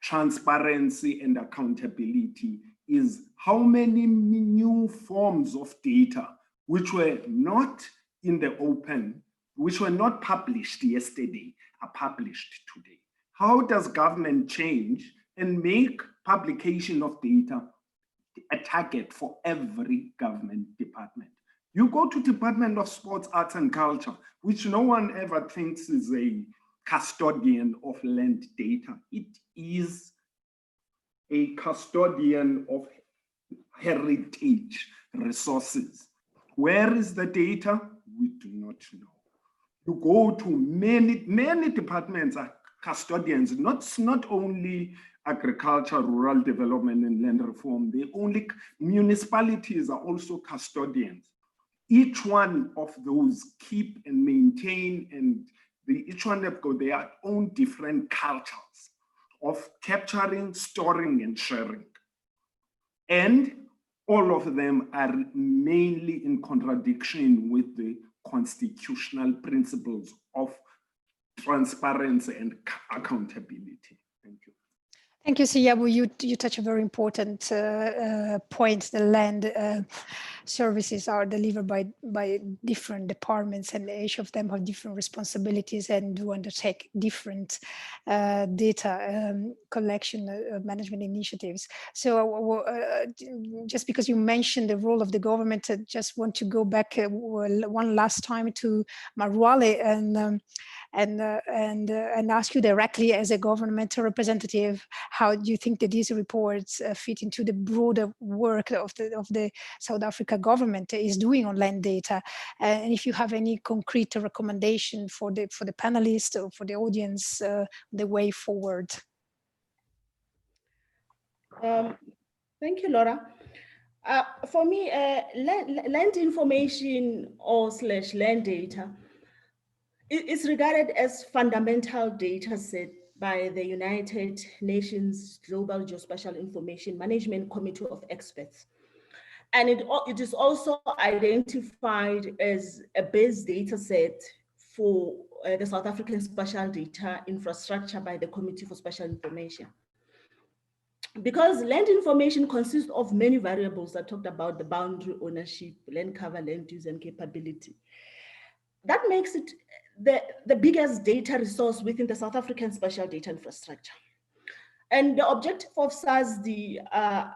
transparency and accountability is how many new forms of data which were not in the open, which were not published yesterday, are published today. How does government change and make publication of data a target for every government department? You go to Department of Sports, Arts and Culture, which no one ever thinks is a custodian of land data. It is a custodian of heritage resources. Where is the data? We do not know. You go to many departments are custodians, not only agriculture, rural development and land reform, municipalities are also custodians. Each one of those keep and maintain, and each one have got their own different cultures of capturing, storing and sharing. And all of them are mainly in contradiction with the constitutional principles of transparency and accountability. Thank you. Thank you, Siyabu. You touch a very important point. The land services are delivered by different departments, and each of them have different responsibilities and do undertake different data collection management initiatives. So just because you mentioned the role of the government, I just want to go back one last time to Marwale and ask you directly as a governmental representative, how do you think that these reports fit into the broader work of the South Africa government is doing on land data? And if you have any concrete recommendation for the panelists or for the audience, the way forward. Thank you, Laura. For me, land information or / land data is regarded as fundamental data set by the United Nations Global Geospatial Information Management Committee of Experts. And it is also identified as a base data set for the South African Spatial Data Infrastructure by the Committee for Spatial Information. Because land information consists of many variables that talked about the boundary, ownership, land cover, land use, and capability. That makes it the biggest data resource within the South African spatial data infrastructure. And the objective of SASD are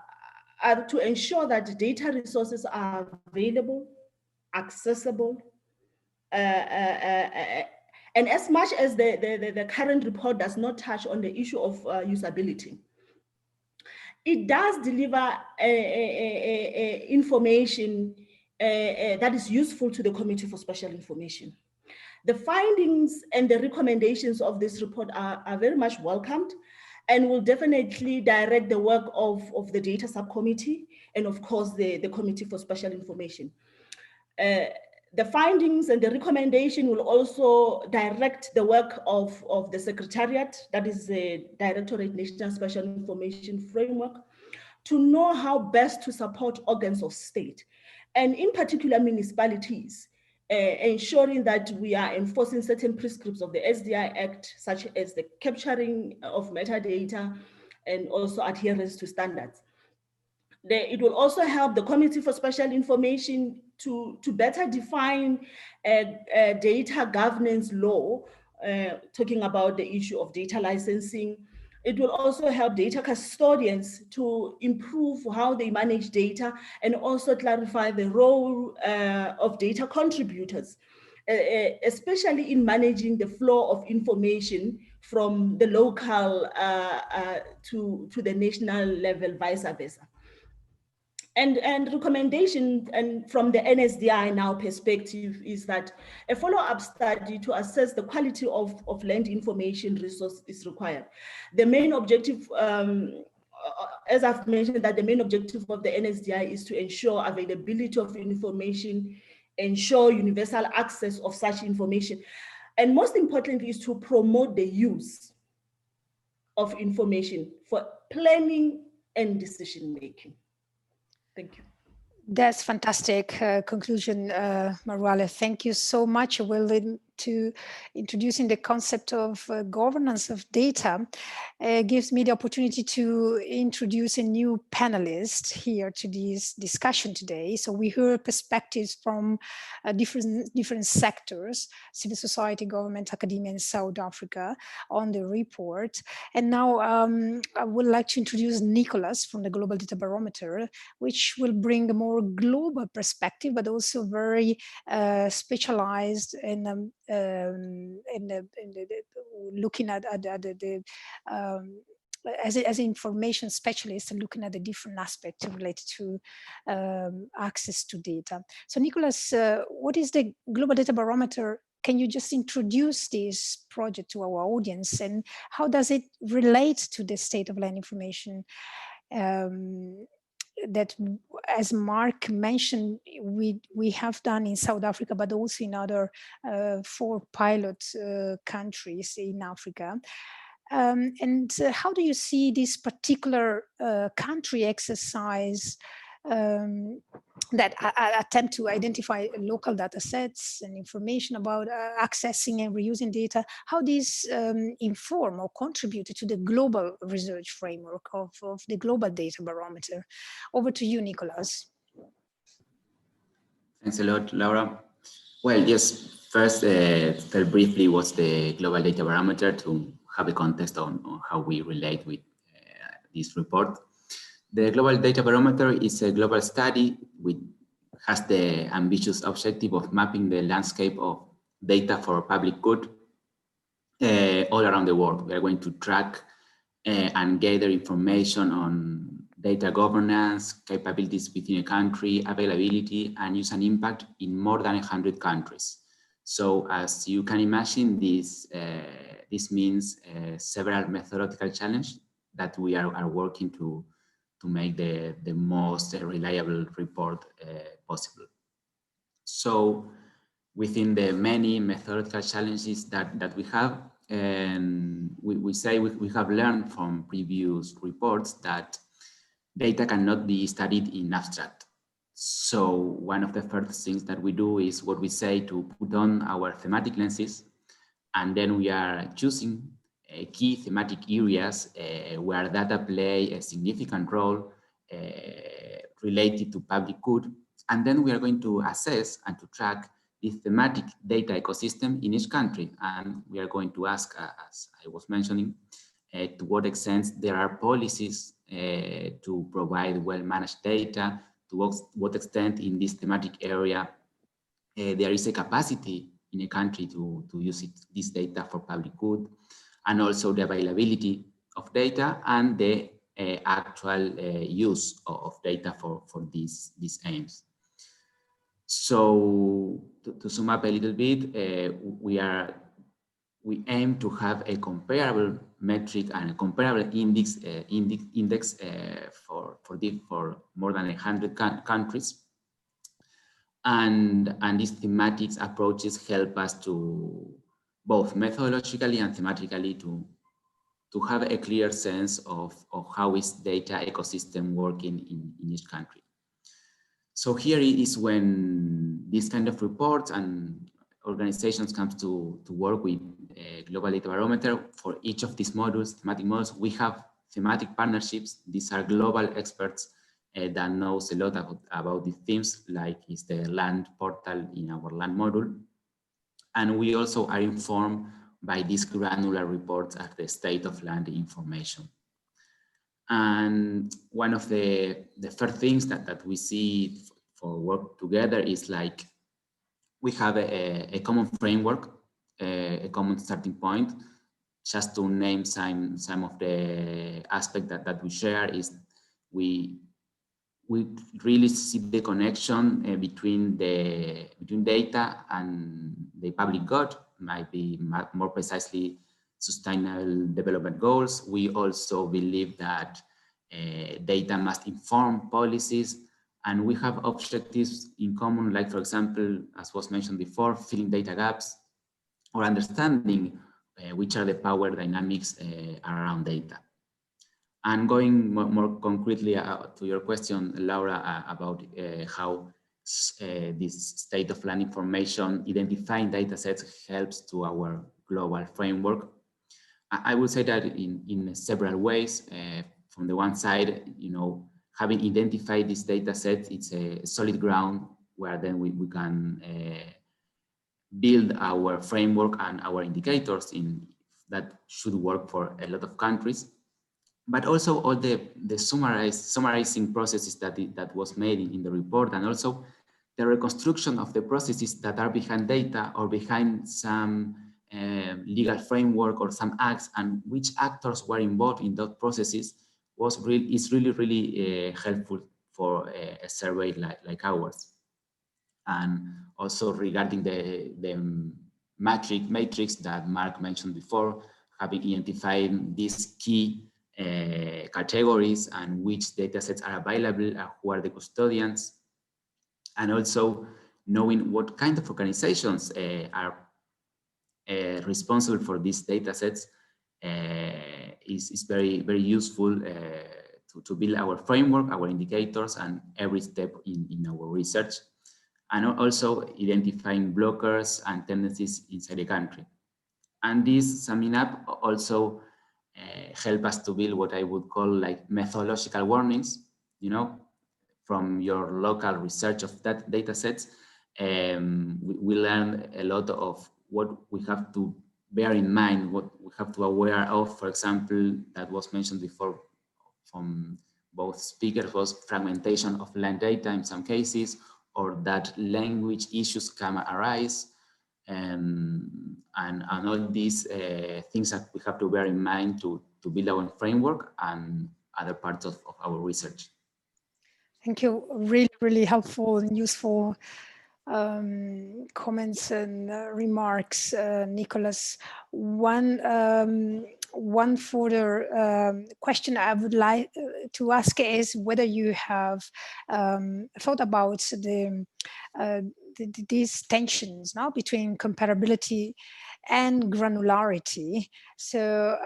to ensure that data resources are available, accessible, and as much as the current report does not touch on the issue of usability, it does deliver information that is useful to the Committee for Spatial Information. The findings and the recommendations of this report are very much welcomed and will definitely direct the work of the data subcommittee and of course the Committee for Spatial Information. The findings and the recommendation will also direct the work of the Secretariat, that is the Directorate National Spatial Information Framework, to know how best to support organs of state, and in particular municipalities, ensuring that we are enforcing certain prescripts of the SDI Act, such as the capturing of metadata and also adherence to standards. It will also help the Committee for Spatial Information to better define data governance law, talking about the issue of data licensing. It will also help data custodians to improve how they manage data and also clarify the role of data contributors, especially in managing the flow of information from the local to the national level, vice versa. And recommendation and from the NSDI now perspective is that a follow-up study to assess the quality of land information resource is required. The main objective, as I've mentioned, that the main objective of the NSDI is to ensure availability of information, ensure universal access of such information, and most importantly is to promote the use of information for planning and decision making. Thank you. That's fantastic conclusion, Maruale. Thank you so much. We'll lead to introducing the concept of governance of data. Gives me the opportunity to introduce a new panelist here to this discussion today. So we heard perspectives from different sectors, civil society, government, academia in South Africa on the report. And now I would like to introduce Nicholas from the Global Data Barometer, which will bring a more global perspective, but also very specialized in looking at the as an information specialist and looking at the different aspects related to access to data. So Nicholas, what is the Global Data Barometer? Can you just introduce this project to our audience, and how does it relate to the state of land information that, as Mark mentioned, we have done in South Africa, but also in other 4 pilot countries in Africa. And how do you see this particular country exercise that attempt to identify local data sets and information about accessing and reusing data, how these inform or contribute to the global research framework of the Global Data Barometer? Over to you, Nicholas. Thanks a lot, Laura. Well, yes, first, very briefly, what's the Global Data Barometer to have a context on how we relate with this report. The Global Data Barometer is a global study which has the ambitious objective of mapping the landscape of data for public good all around the world. We are going to track and gather information on data governance, capabilities within a country, availability, and use and impact in more than 100 countries. So as you can imagine, this means several methodological challenges that we are working to make the most reliable report possible. So within the many methodological challenges that we have, and we say we have learned from previous reports that data cannot be studied in abstract. So one of the first things that we do is what we say to put on our thematic lenses, and then we are choosing key thematic areas where data play a significant role related to public good. And then we are going to assess and to track the thematic data ecosystem in each country. And we are going to ask, as I was mentioning, to what extent there are policies to provide well-managed data, to what extent in this thematic area there is a capacity in a country to use this data for public good, and also the availability of data and the actual use of data for these aims. So to sum up a little bit, we aim to have a comparable metric and a comparable index for more than 100 countries. And these thematic approaches help us to both methodologically and thematically to have a clear sense of how is data ecosystem working in each country. So here is when this kind of reports and organizations come to work with a Global Data Barometer. For each of these modules, thematic modules, we have thematic partnerships. These are global experts that knows a lot about these themes, like is the land portal in our land module. And we also are informed by these granular reports at the state of land information. And one of the first things that we see for work together is like we have a common framework, a common starting point. Just to name some of the aspects that we share is we really see the connection between data and the public good, might be more precisely sustainable development goals. We also believe that data must inform policies, and we have objectives in common, like, for example, as was mentioned before, filling data gaps or understanding which are the power dynamics around data. And going more concretely to your question, Laura, about how this state of land information, identifying data sets helps to our global framework. I would say that in several ways. From the one side, having identified this data set, it's a solid ground where then we can build our framework and our indicators that should work for a lot of countries. But also all the summarizing processes that was made in the report, and also the reconstruction of the processes that are behind data or behind some legal framework or some acts, and which actors were involved in those processes is really helpful for a survey like ours. And also regarding the matrix that Mark mentioned before, having identified these key categories and which datasets are available, who are the custodians, and also knowing what kind of organizations are responsible for these datasets is very useful to build our framework, our indicators, and every step in our research, and also identifying blockers and tendencies inside the country. And this, summing up, also help us to build what I would call like methodological warnings, from your local research of that data sets. We learn a lot of what we have to bear in mind, what we have to aware of. For example, that was mentioned before from both speakers, was fragmentation of land data in some cases, or that language issues can arise. And all these things that we have to bear in mind to build our framework and other parts of our research. Thank you. Really helpful and useful comments and remarks, Nicholas. One further question I would like to ask is whether you have thought about these tensions now between comparability and granularity. So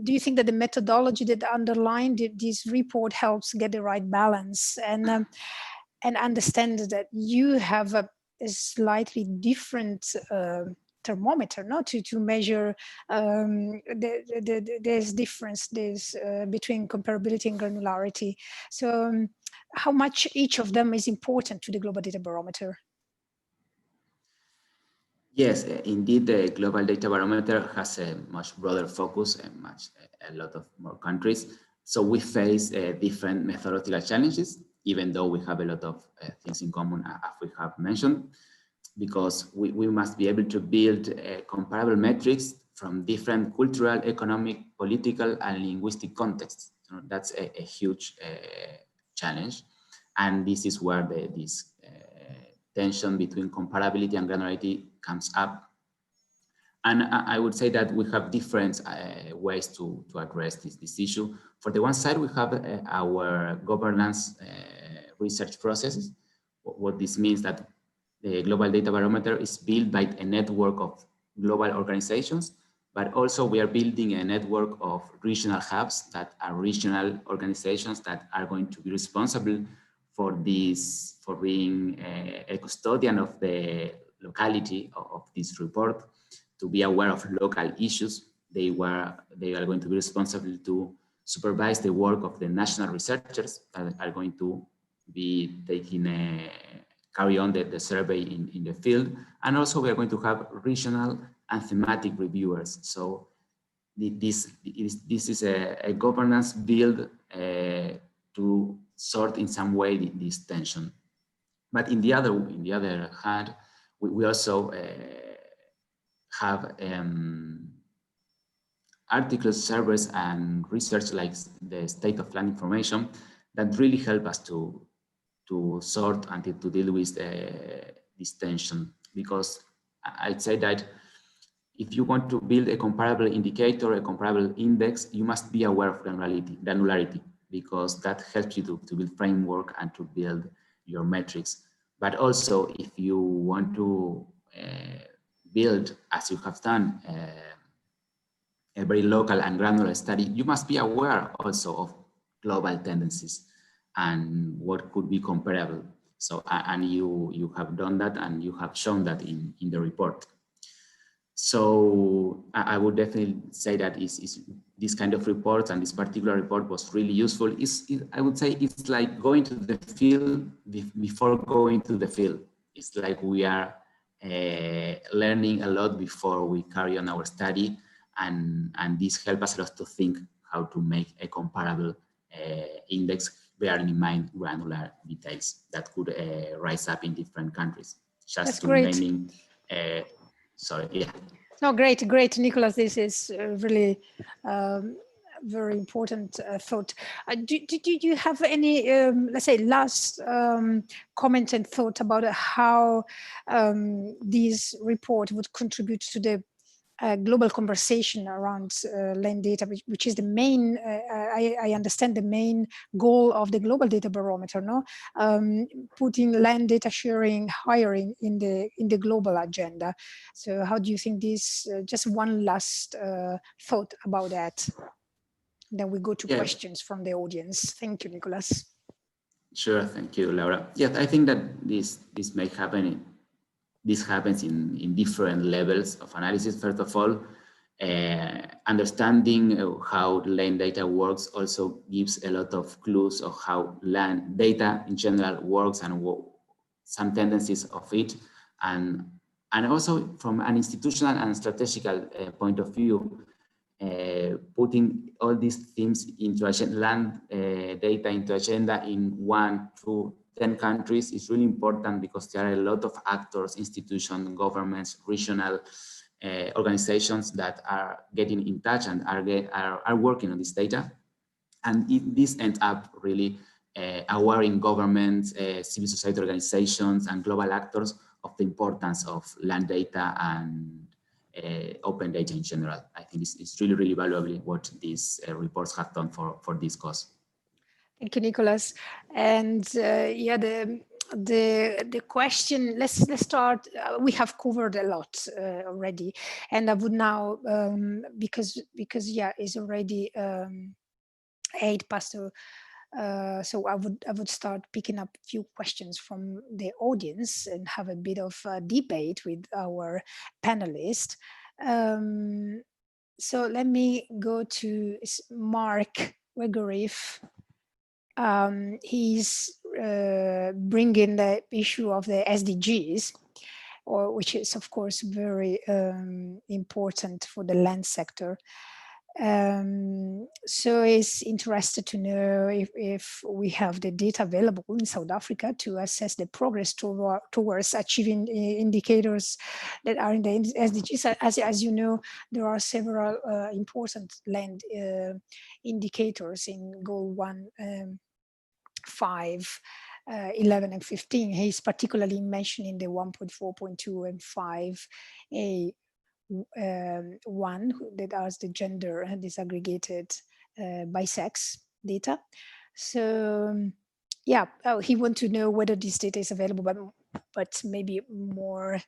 do you think that the methodology that underlined this report helps get the right balance, and understand that you have a slightly different thermometer, not to measure there's difference between comparability and granularity. So how much each of them is important to the Global Data Barometer? Yes, indeed, the Global Data Barometer has a much broader focus and a lot of more countries. So we face different methodological challenges, even though we have a lot of things in common, as we have mentioned, because we must be able to build comparable metrics from different cultural, economic, political, and linguistic contexts. That's a huge challenge. And this is where this tension between comparability and granularity comes up. And I would say that we have different ways to address this issue. For the one side, we have our governance research processes. What this means that the Global Data Barometer is built by a network of global organizations, but also we are building a network of regional hubs that are regional organizations that are going to be responsible for being a custodian of the locality of this report, to be aware of local issues. They are going to be responsible to supervise the work of the national researchers that are going to be carry on the survey in the field. And also we are going to have regional and thematic reviewers. So this is a governance build to sort in some way this tension. But in the other hand, we also have articles, surveys, and research like the state of land information that really help us to sort and to deal with this tension. Because I'd say that if you want to build a comparable indicator, a comparable index, you must be aware of granularity, because that helps you to build framework and to build your metrics. But also, if you want to build, as you have done, a very local and granular study, you must be aware also of global tendencies and what could be comparable. So, and you have done that and you have shown that in the report. So I would definitely say that this kind of report, and this particular report was really useful. I would say it's like going to the field before going to the field. It's like we are learning a lot before we carry on our study, and this helps us a lot to think how to make a comparable index, bearing in mind granular details that could rise up in different countries. Just That's to great. naming, sorry, yeah. No, great, Nicholas. This is really very important thought. Did you have any, let's say, last comment and thought about how this report would contribute to the global conversation around land data, which is the main, I understand, the main goal of the Global Data Barometer, no? Putting land data sharing higher in the global agenda. So how do you think this, just one last thought about that? Then we go to questions from the audience. Thank you, Nicholas. Sure, thank you, Laura. Yes, I think that this may happen. This happens in different levels of analysis. First of all, understanding how land data works also gives a lot of clues of how land data in general works and some tendencies of it. And also from an institutional and strategical point of view, putting all these themes into land data into agenda in 1, 2, 10 countries is really important, because there are a lot of actors, institutions, governments, regional organizations that are getting in touch and are working on this data. And this ends up really awareing governments, civil society organizations, and global actors of the importance of land data and open data in general. I think it's really, really valuable what these reports have done for this cause. Thank you, Nicholas. And yeah, the question, let's start. We have covered a lot already, and I would now because yeah, it's already 8 past. So I would start picking up a few questions from the audience and have a bit of a debate with our panelists. So let me go to Mark Wegeriff. He's bringing the issue of the SDGs, which is of course very important for the land sector. So he's interested to know if we have the data available in South Africa to assess the progress towards achieving indicators that are in the SDGs. As you know, there are several important land indicators in Goal 1, 5, 11 and 15. He's particularly mentioning the 1.4.2 and 5A. 1 that are the gender disaggregated by sex data. So yeah, he wants to know whether this data is available, but maybe more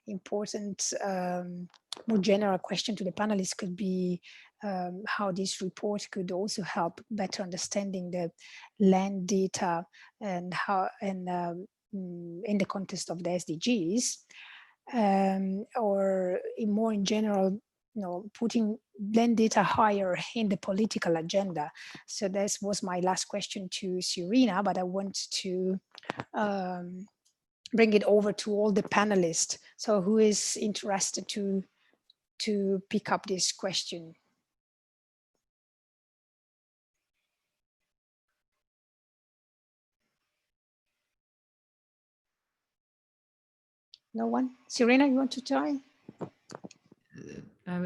important, more general question to the panelists could be how this report could also help better understanding the land data and how in the context of the SDGs. Or more in general, putting land data higher in the political agenda. So this was my last question to Serena, but I want to bring it over to all the panelists. So who is interested to pick up this question? No one? Serena, you want to try? I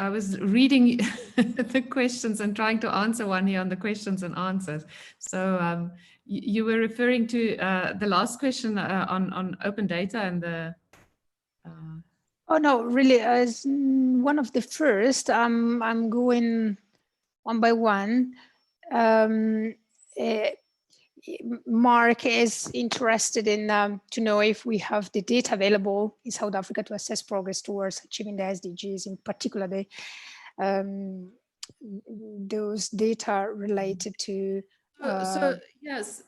was reading the questions and trying to answer one here on the questions and answers. So you were referring to the last question on open data and the. Oh no, really, as one of the first, I'm going one by one. Mark is interested in to know if we have the data available in South Africa to assess progress towards achieving the SDGs, in particular the those data related to so yes,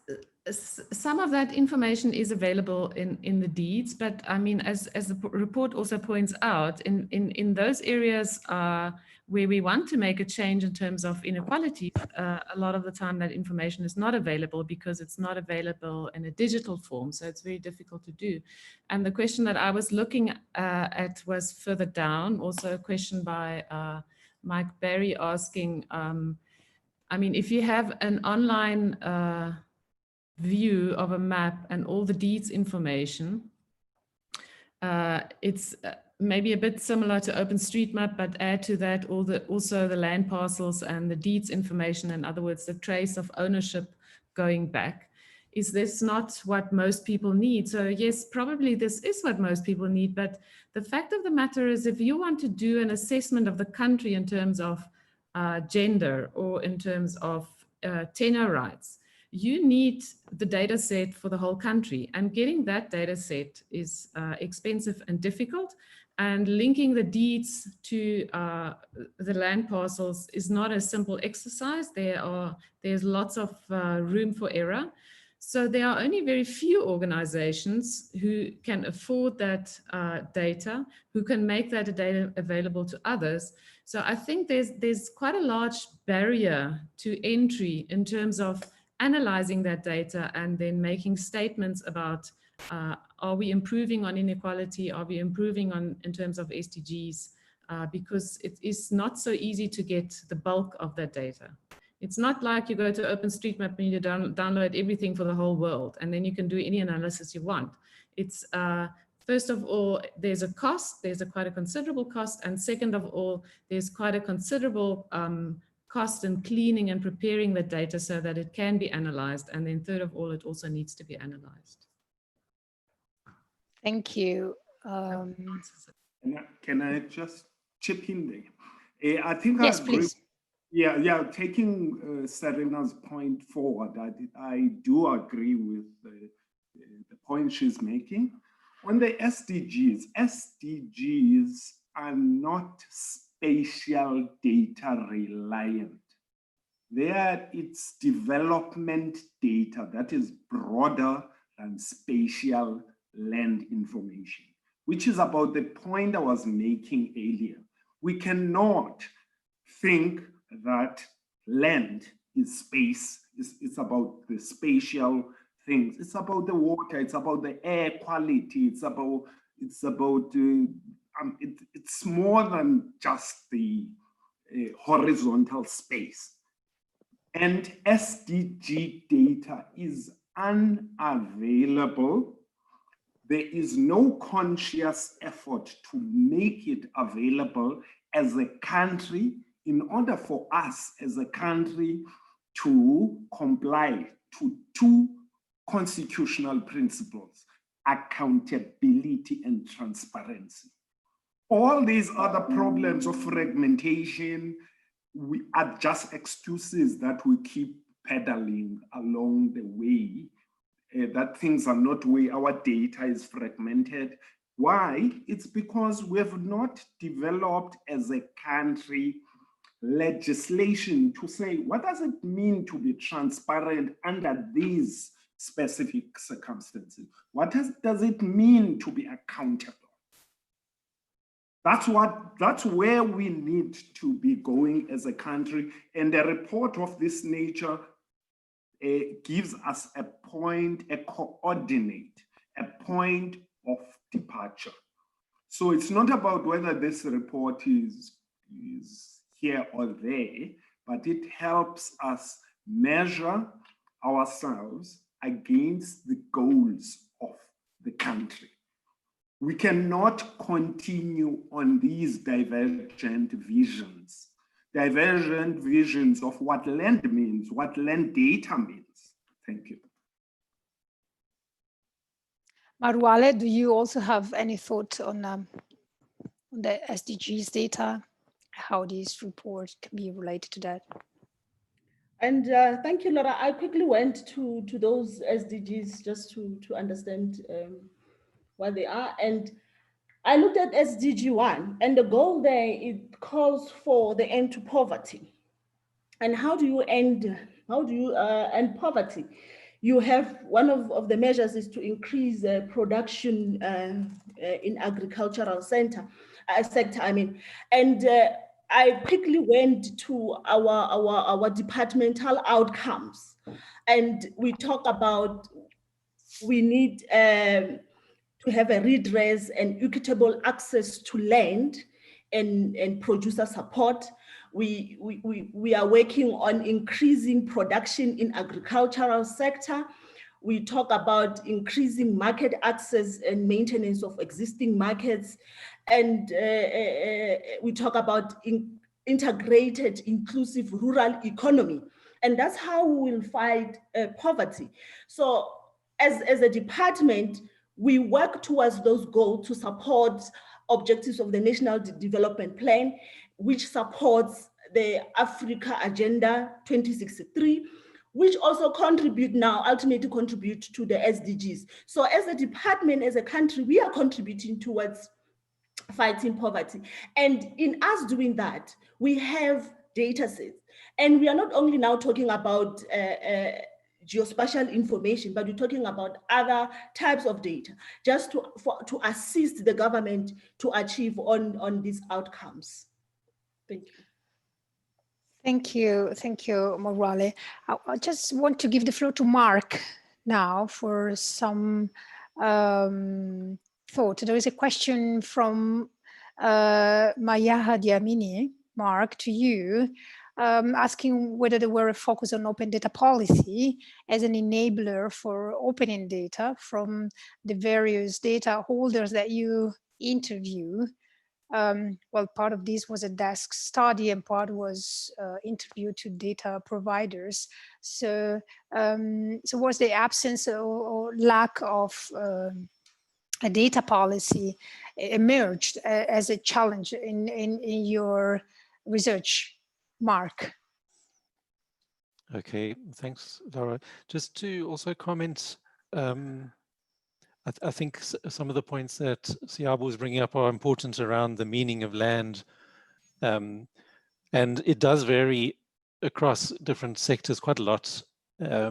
some of that information is available in the deeds, but I mean, as the report also points out, in those areas where we want to make a change in terms of inequalities, a lot of the time that information is not available because it's not available in a digital form, so it's very difficult to do. And the question that I was looking at was further down, also a question by Mike Barry asking, I mean, if you have an online view of a map and all the deeds information, it's maybe a bit similar to OpenStreetMap, but add to that also the land parcels and the deeds information, in other words, the trace of ownership going back. Is this not what most people need? So yes, probably this is what most people need, but the fact of the matter is if you want to do an assessment of the country in terms of gender or in terms of tenure rights, you need the data set for the whole country, and getting that data set is expensive and difficult, and linking the deeds to the land parcels is not a simple exercise. There's lots of room for error. So there are only very few organizations who can afford that data, who can make that data available to others. So I think there's quite a large barrier to entry in terms of analyzing that data and then making statements about are we improving on inequality? Are we improving in terms of SDGs? Because it is not so easy to get the bulk of that data. It's not like you go to OpenStreetMap and you download everything for the whole world, and then you can do any analysis you want. It's first of all, there's a cost, there's quite a considerable cost, and second of all, there's quite a considerable cost in cleaning and preparing the data so that it can be analyzed, and then third of all, it also needs to be analyzed. Thank you. Can I just chip in there? I think yes, I agree. please. Yeah, taking Serena's point forward, I do agree with the point she's making. On the SDGs are not spatial data reliant. It's development data that is broader than spatial land information, which is about the point I was making earlier. We cannot think that land is space, it's about the spatial things. It's about the water, it's about the air quality, it's more than just the horizontal space. And SDG data is unavailable. There is no conscious effort to make it available as a country in order for us as a country to comply to two constitutional principles: accountability and transparency. All these other problems of fragmentation are just excuses that we keep peddling along the way, that things are not the way our data is fragmented. Why? It's because we have not developed as a country legislation to say, what does it mean to be transparent under these specific circumstances? What does it mean to be accountable? That's where we need to be going as a country. And a report of this nature gives us a point, a coordinate, a point of departure. So it's not about whether this report is here or there, but it helps us measure ourselves against the goals of the country. We cannot continue on these divergent visions of what land means, what land data means. Thank you. Maruale, do you also have any thought on the SDGs data, how these reports can be related to that? And thank you, Laura. I quickly went to those SDGs just to understand what they are. And I looked at SDG 1, and the goal there, it calls for the end to poverty. And how do you end poverty? You have, one of the measures is to increase production in agricultural sector, and I quickly went to our departmental outcomes, and we talk about we need to have a redress and equitable access to land and producer support. We are working on increasing production in agricultural sector. We talk about increasing market access and maintenance of existing markets. And we talk about integrated, inclusive rural economy. And that's how we will fight poverty. So as a department, we work towards those goals to support objectives of the National Development Plan, which supports the Africa Agenda 2063, which also ultimately contribute to the SDGs. So as a department, as a country, we are contributing towards fighting poverty. And in us doing that, we have data sets. And we are not only now talking about geospatial information, but we're talking about other types of data, just to assist the government to achieve on these outcomes. Thank you. Thank you, Morale. I just want to give the floor to Mark now for some thought. There is a question from Maya Diamini, Mark, to you, asking whether there were a focus on open data policy as an enabler for opening data from the various data holders that you interview. Well, part of this was a desk study and part was interview to data providers. So, so was the absence or lack of a data policy emerged as a challenge in your research, Mark? Okay, thanks, Laura. Just to also comment, I think some of the points that Siabo was bringing up are important around the meaning of land. And it does vary across different sectors quite a lot. I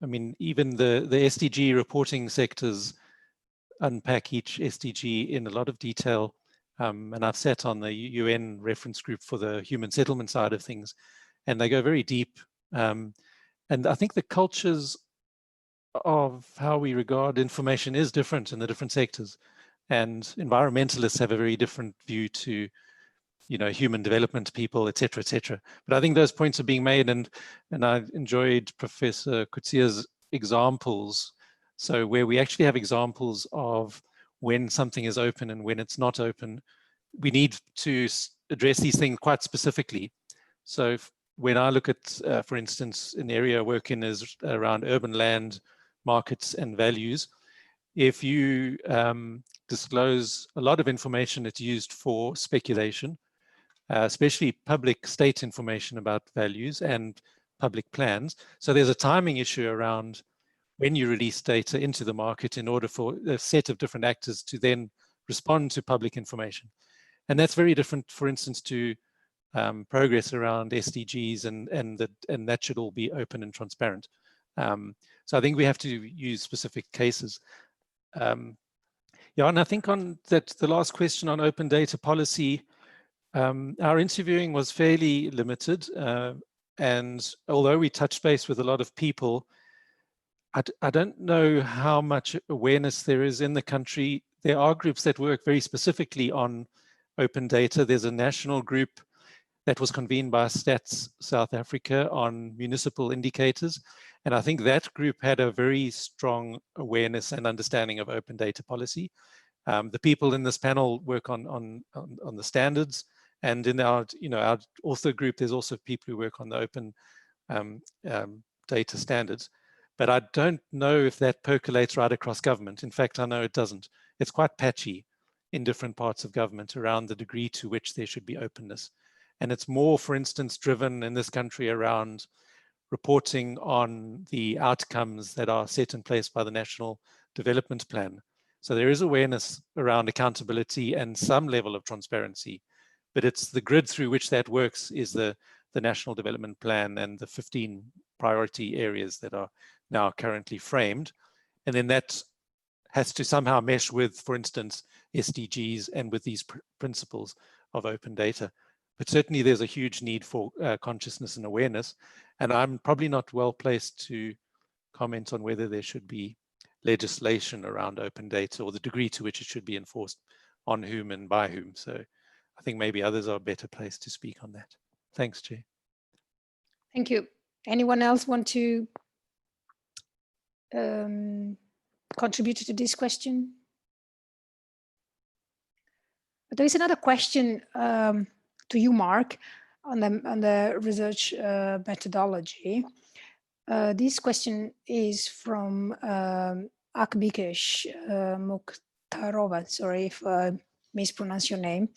mean, even the SDG reporting sectors unpack each SDG in a lot of detail. And I've sat on the UN reference group for the human settlement side of things, and they go very deep. And I think the cultures of how we regard information is different in the different sectors. And environmentalists have a very different view to, you know, human development people, et cetera, et cetera. But I think those points are being made, and I enjoyed Professor Kutsia's examples. So where we actually have examples of when something is open and when it's not open, we need to address these things quite specifically. So when I look at, for instance, an area I work in is around urban land, markets and values. If you disclose a lot of information that's used for speculation, especially public state information about values and public plans. So there's a timing issue around when you release data into the market in order for a set of different actors to then respond to public information. And that's very different, for instance, to progress around SDGs, and that should all be open and transparent. So I think we have to use specific cases. Yeah, and I think on that, the last question on open data policy, our interviewing was fairly limited. And although we touched base with a lot of people, I don't know how much awareness there is in the country. There are groups that work very specifically on open data. There's a national group that was convened by Stats South Africa on municipal indicators. And I think that group had a very strong awareness and understanding of open data policy. The people in this panel work on the standards, and in our author group, there's also people who work on the open data standards. But I don't know if that percolates right across government. In fact, I know it doesn't. It's quite patchy in different parts of government around the degree to which there should be openness. And it's more, for instance, driven in this country around reporting on the outcomes that are set in place by the National Development Plan. So there is awareness around accountability and some level of transparency, but it's the grid through which that works is the National Development Plan and the 15 priority areas that are now currently framed. And then that has to somehow mesh with, for instance, SDGs and with these principles of open data. But certainly there's a huge need for consciousness and awareness. And I'm probably not well placed to comment on whether there should be legislation around open data or the degree to which it should be enforced on whom and by whom. So I think maybe others are better placed to speak on that. Thanks, Chair. Thank you. Anyone else want to contribute to this question? But there is another question to you, Mark, on the research methodology. This question is from Akbikesh Mukhtarova. Sorry if I mispronounce your name.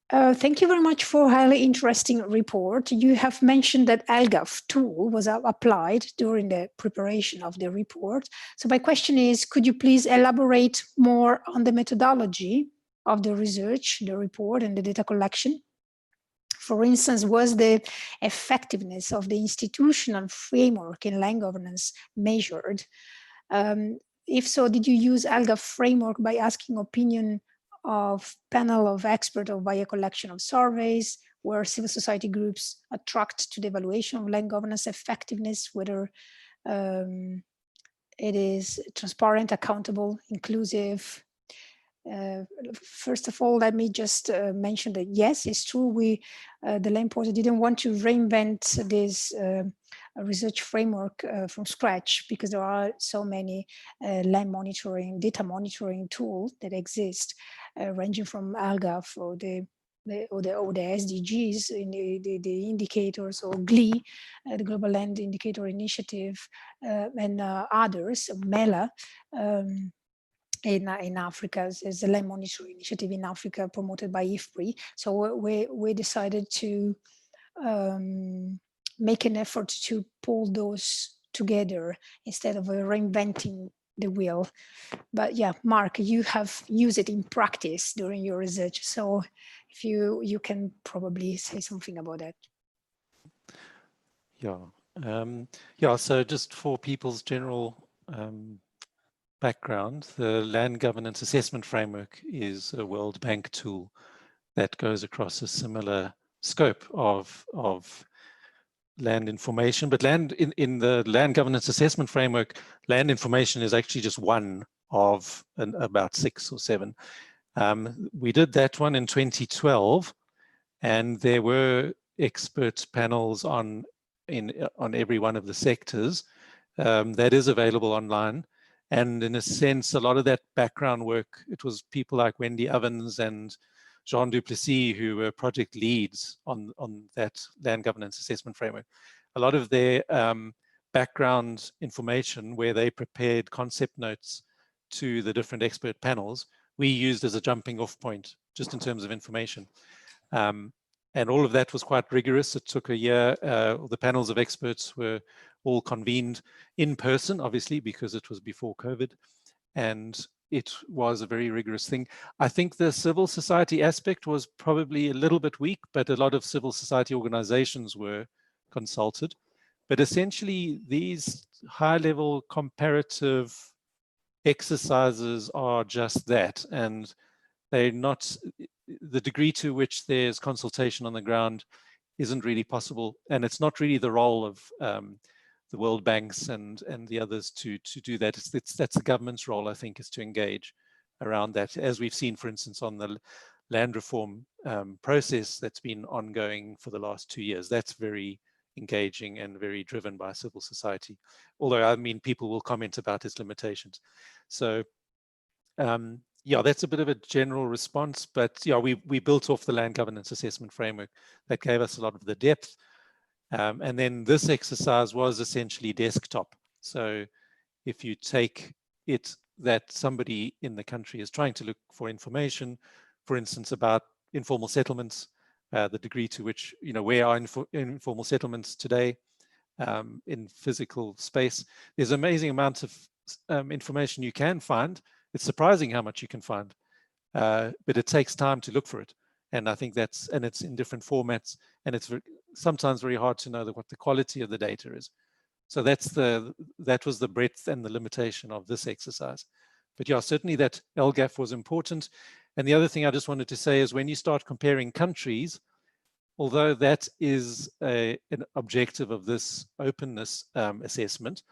Thank you very much for a highly interesting report. You have mentioned that ALGAF tool was applied during the preparation of the report. So my question is, could you please elaborate more on the methodology of the research, the report, and the data collection? For instance, was the effectiveness of the institutional framework in land governance measured? If so, did you use ALGAF framework by asking opinion of panel of experts or by a collection of surveys where civil society groups attract to the evaluation of land governance effectiveness, whether it is transparent, accountable, inclusive? First of all, let me just mention that yes, it's true, the land portal didn't want to reinvent this research framework from scratch, because there are so many land monitoring, data monitoring tools that exist, ranging from ALGAF or the SDGs, in the indicators, or GLI, the Global Land Indicator Initiative, and others, MELA. In Africa, there's a land monitoring initiative in Africa promoted by IFPRI. So we decided to make an effort to pull those together instead of reinventing the wheel. But yeah, Mark, you have used it in practice during your research, so if you can probably say something about that. Yeah, so just for people's general background, the Land Governance Assessment Framework is a World Bank tool that goes across a similar scope of land information. But in the Land Governance Assessment Framework, land information is actually just one of about 6 or 7. We did that one in 2012, and there were expert panels on every one of the sectors. That is available online. And in a sense, a lot of that background work, it was people like Wendy Ovens and Jean Duplessis who were project leads on that Land Governance Assessment Framework. A lot of their background information, where they prepared concept notes to the different expert panels, we used as a jumping off point, just in terms of information. And all of that was quite rigorous. It took a year. The panels of experts were all convened in person, obviously, because it was before COVID. And it was a very rigorous thing. I think the civil society aspect was probably a little bit weak, but a lot of civil society organizations were consulted. But essentially, these high-level comparative exercises are just that. And they're not, the degree to which there's consultation on the ground isn't really possible. And it's not really the role of the World Banks and the others to do that. That's the government's role, I think, is to engage around that, as we've seen, for instance, on the land reform process that's been ongoing for the last 2 years. That's very engaging and very driven by civil society. Although, I mean, people will comment about its limitations. So, yeah, that's a bit of a general response, but yeah, we built off the Land Governance Assessment Framework that gave us a lot of the depth. And then this exercise was essentially desktop. So if you take it that somebody in the country is trying to look for information, for instance, about informal settlements, the degree to which, where are informal settlements today in physical space, there's amazing amounts of information you can find. it's surprising how much you can find, but it takes time to look for it. And I think and it's in different formats, and it's sometimes very hard to know what the quality of the data is. So that was the breadth and the limitation of this exercise. But yeah, certainly that LGAF was important. And the other thing I just wanted to say is when you start comparing countries, although that is an objective of this openness assessment,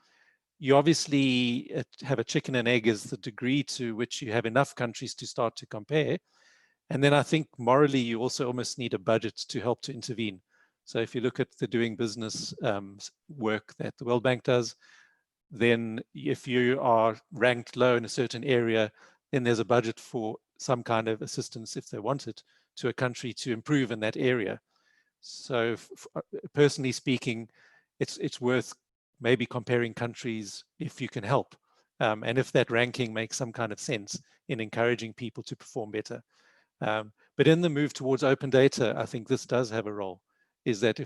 you obviously have a chicken and egg as the degree to which you have enough countries to start to compare. And then I think morally, you also almost need a budget to help to intervene. So if you look at the doing business work that the World Bank does, then if you are ranked low in a certain area, then there's a budget for some kind of assistance, if they want it, to a country to improve in that area. So personally speaking, it's worth maybe comparing countries if you can help. And if that ranking makes some kind of sense in encouraging people to perform better. But in the move towards open data, I think this does have a role, is that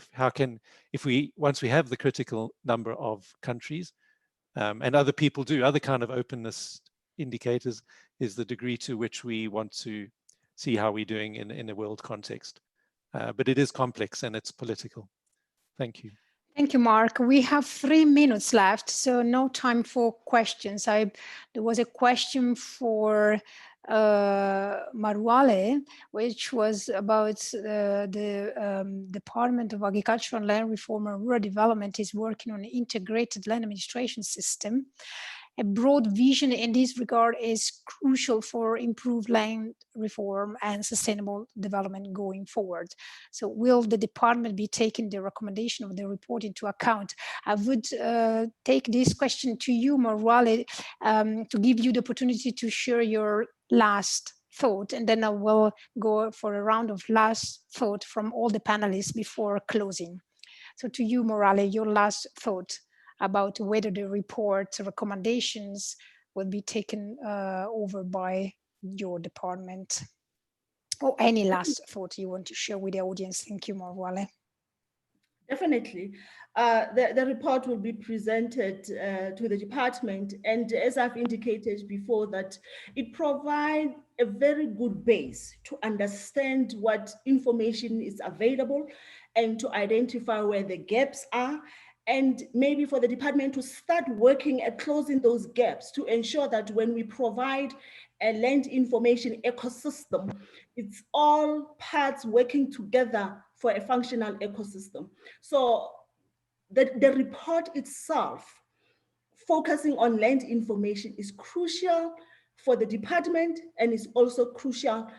once we have the critical number of countries, and other people do, other kind of openness indicators is the degree to which we want to see how we're doing in a world context. But it is complex and it's political. Thank you. Thank you, Mark. We have 3 minutes left, so no time for questions. There was a question for Marwale, which was about the Department of Agriculture and Land Reform and Rural Development is working on an integrated land administration system. A broad vision in this regard is crucial for improved land reform and sustainable development going forward. So will the department be taking the recommendation of the report into account? I would take this question to you, Marwale, to give you the opportunity to share your last thought, and then I will go for a round of last thought from all the panelists before closing. So to you, Morale, your last thought about whether the report recommendations will be taken over by your department, or any last thought you want to share with the audience. Thank you, Marwale. Definitely. The report will be presented to the department, and as I've indicated before, that it provides a very good base to understand what information is available and to identify where the gaps are, and maybe for the department to start working at closing those gaps to ensure that when we provide a land information ecosystem, it's all parts working together for a functional ecosystem. So the report itself, focusing on land information, is crucial for the department, and is also crucial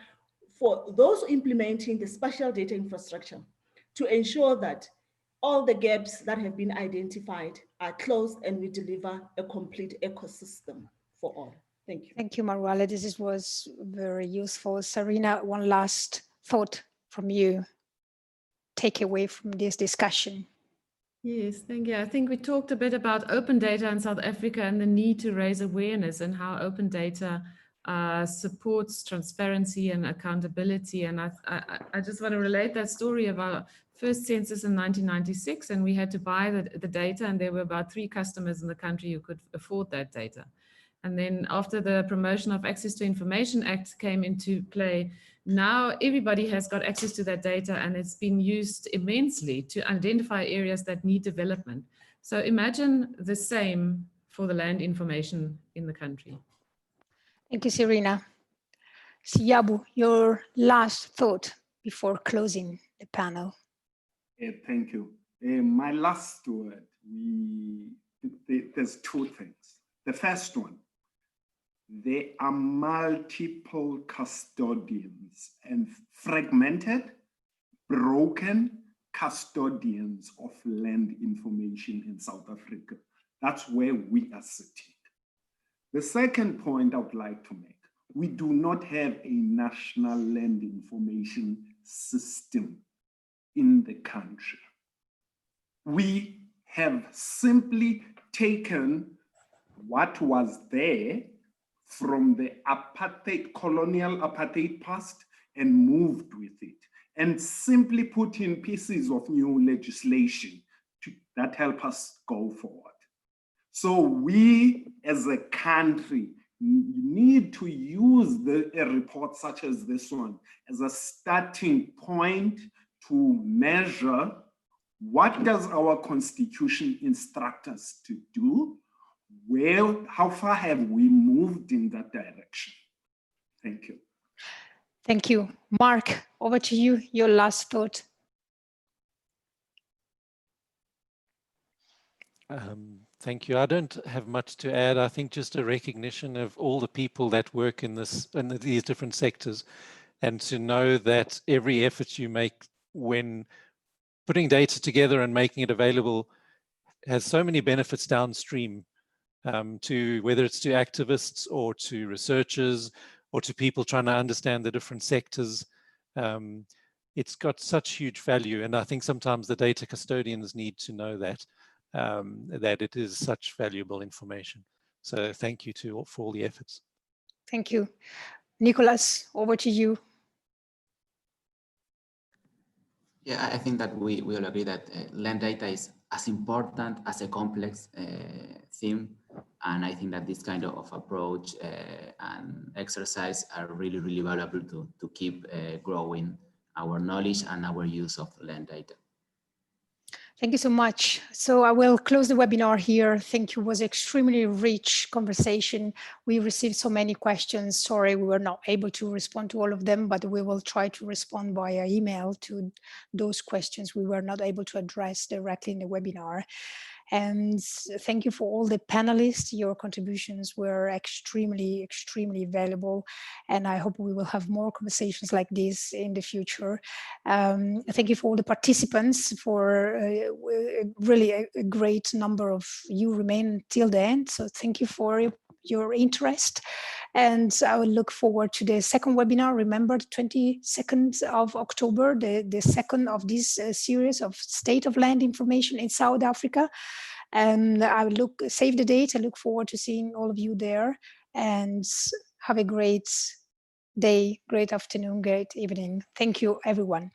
for those implementing the spatial data infrastructure to ensure that all the gaps that have been identified are closed and we deliver a complete ecosystem for all. Thank you. Thank you, Marwale. This was very useful. Sarina, one last thought from you. Take away from this discussion. Yes, thank you. I think we talked a bit about open data in South Africa and the need to raise awareness and how open data supports transparency and accountability. And I just want to relate that story of our first census in 1996, and we had to buy the data, and there were about 3 customers in the country who could afford that data. And then after the Promotion of Access to Information Act came into play, now everybody has got access to that data, and it's been used immensely to identify areas that need development. So imagine the same for the land information in the country. Thank you, Serena. Siyabu, your last thought before closing the panel. Thank you. My last word, there's 2 things. The first one, there are multiple custodians and fragmented, broken custodians of land information in South Africa. That's where we are sitting. The second point I would like to make, we do not have a national land information system in the country. We have simply taken what was there from the colonial apartheid past and moved with it, and simply put in pieces of new legislation that help us go forward. So we as a country you need to use a report such as this one as a starting point to measure what does our constitution instruct us to do, how far have we moved in that direction? Thank you. Thank you. Mark, over to you, your last thought. Thank you. I don't have much to add. I think just a recognition of all the people that work in these different sectors, and to know that every effort you make when putting data together and making it available has so many benefits downstream, to whether it's to activists or to researchers or to people trying to understand the different sectors. It's got such huge value, and I think sometimes the data custodians need to know that. That it is such valuable information. So thank you for all the efforts. Thank you. Nicholas, over to you. Yeah, I think that we all agree that land data is as important as a complex theme. And I think that this kind of approach and exercise are really, really valuable to keep growing our knowledge and our use of land data. Thank you so much. So I will close the webinar here. Thank you. It was extremely rich conversation. We received so many questions. Sorry, we were not able to respond to all of them, but we will try to respond via email to those questions we were not able to address directly in the webinar. And thank you for all the panelists. Your contributions were extremely, extremely valuable. And I hope we will have more conversations like this in the future. Thank you for all the participants, for really a great number of you remain till the end. So thank you for your interest. And I will look forward to the second webinar. Remember, the 22nd of October, the second of this series of State of Land Information in South Africa. And I will save the date. I look forward to seeing all of you there, and have a great day, great afternoon, great evening. Thank you, everyone.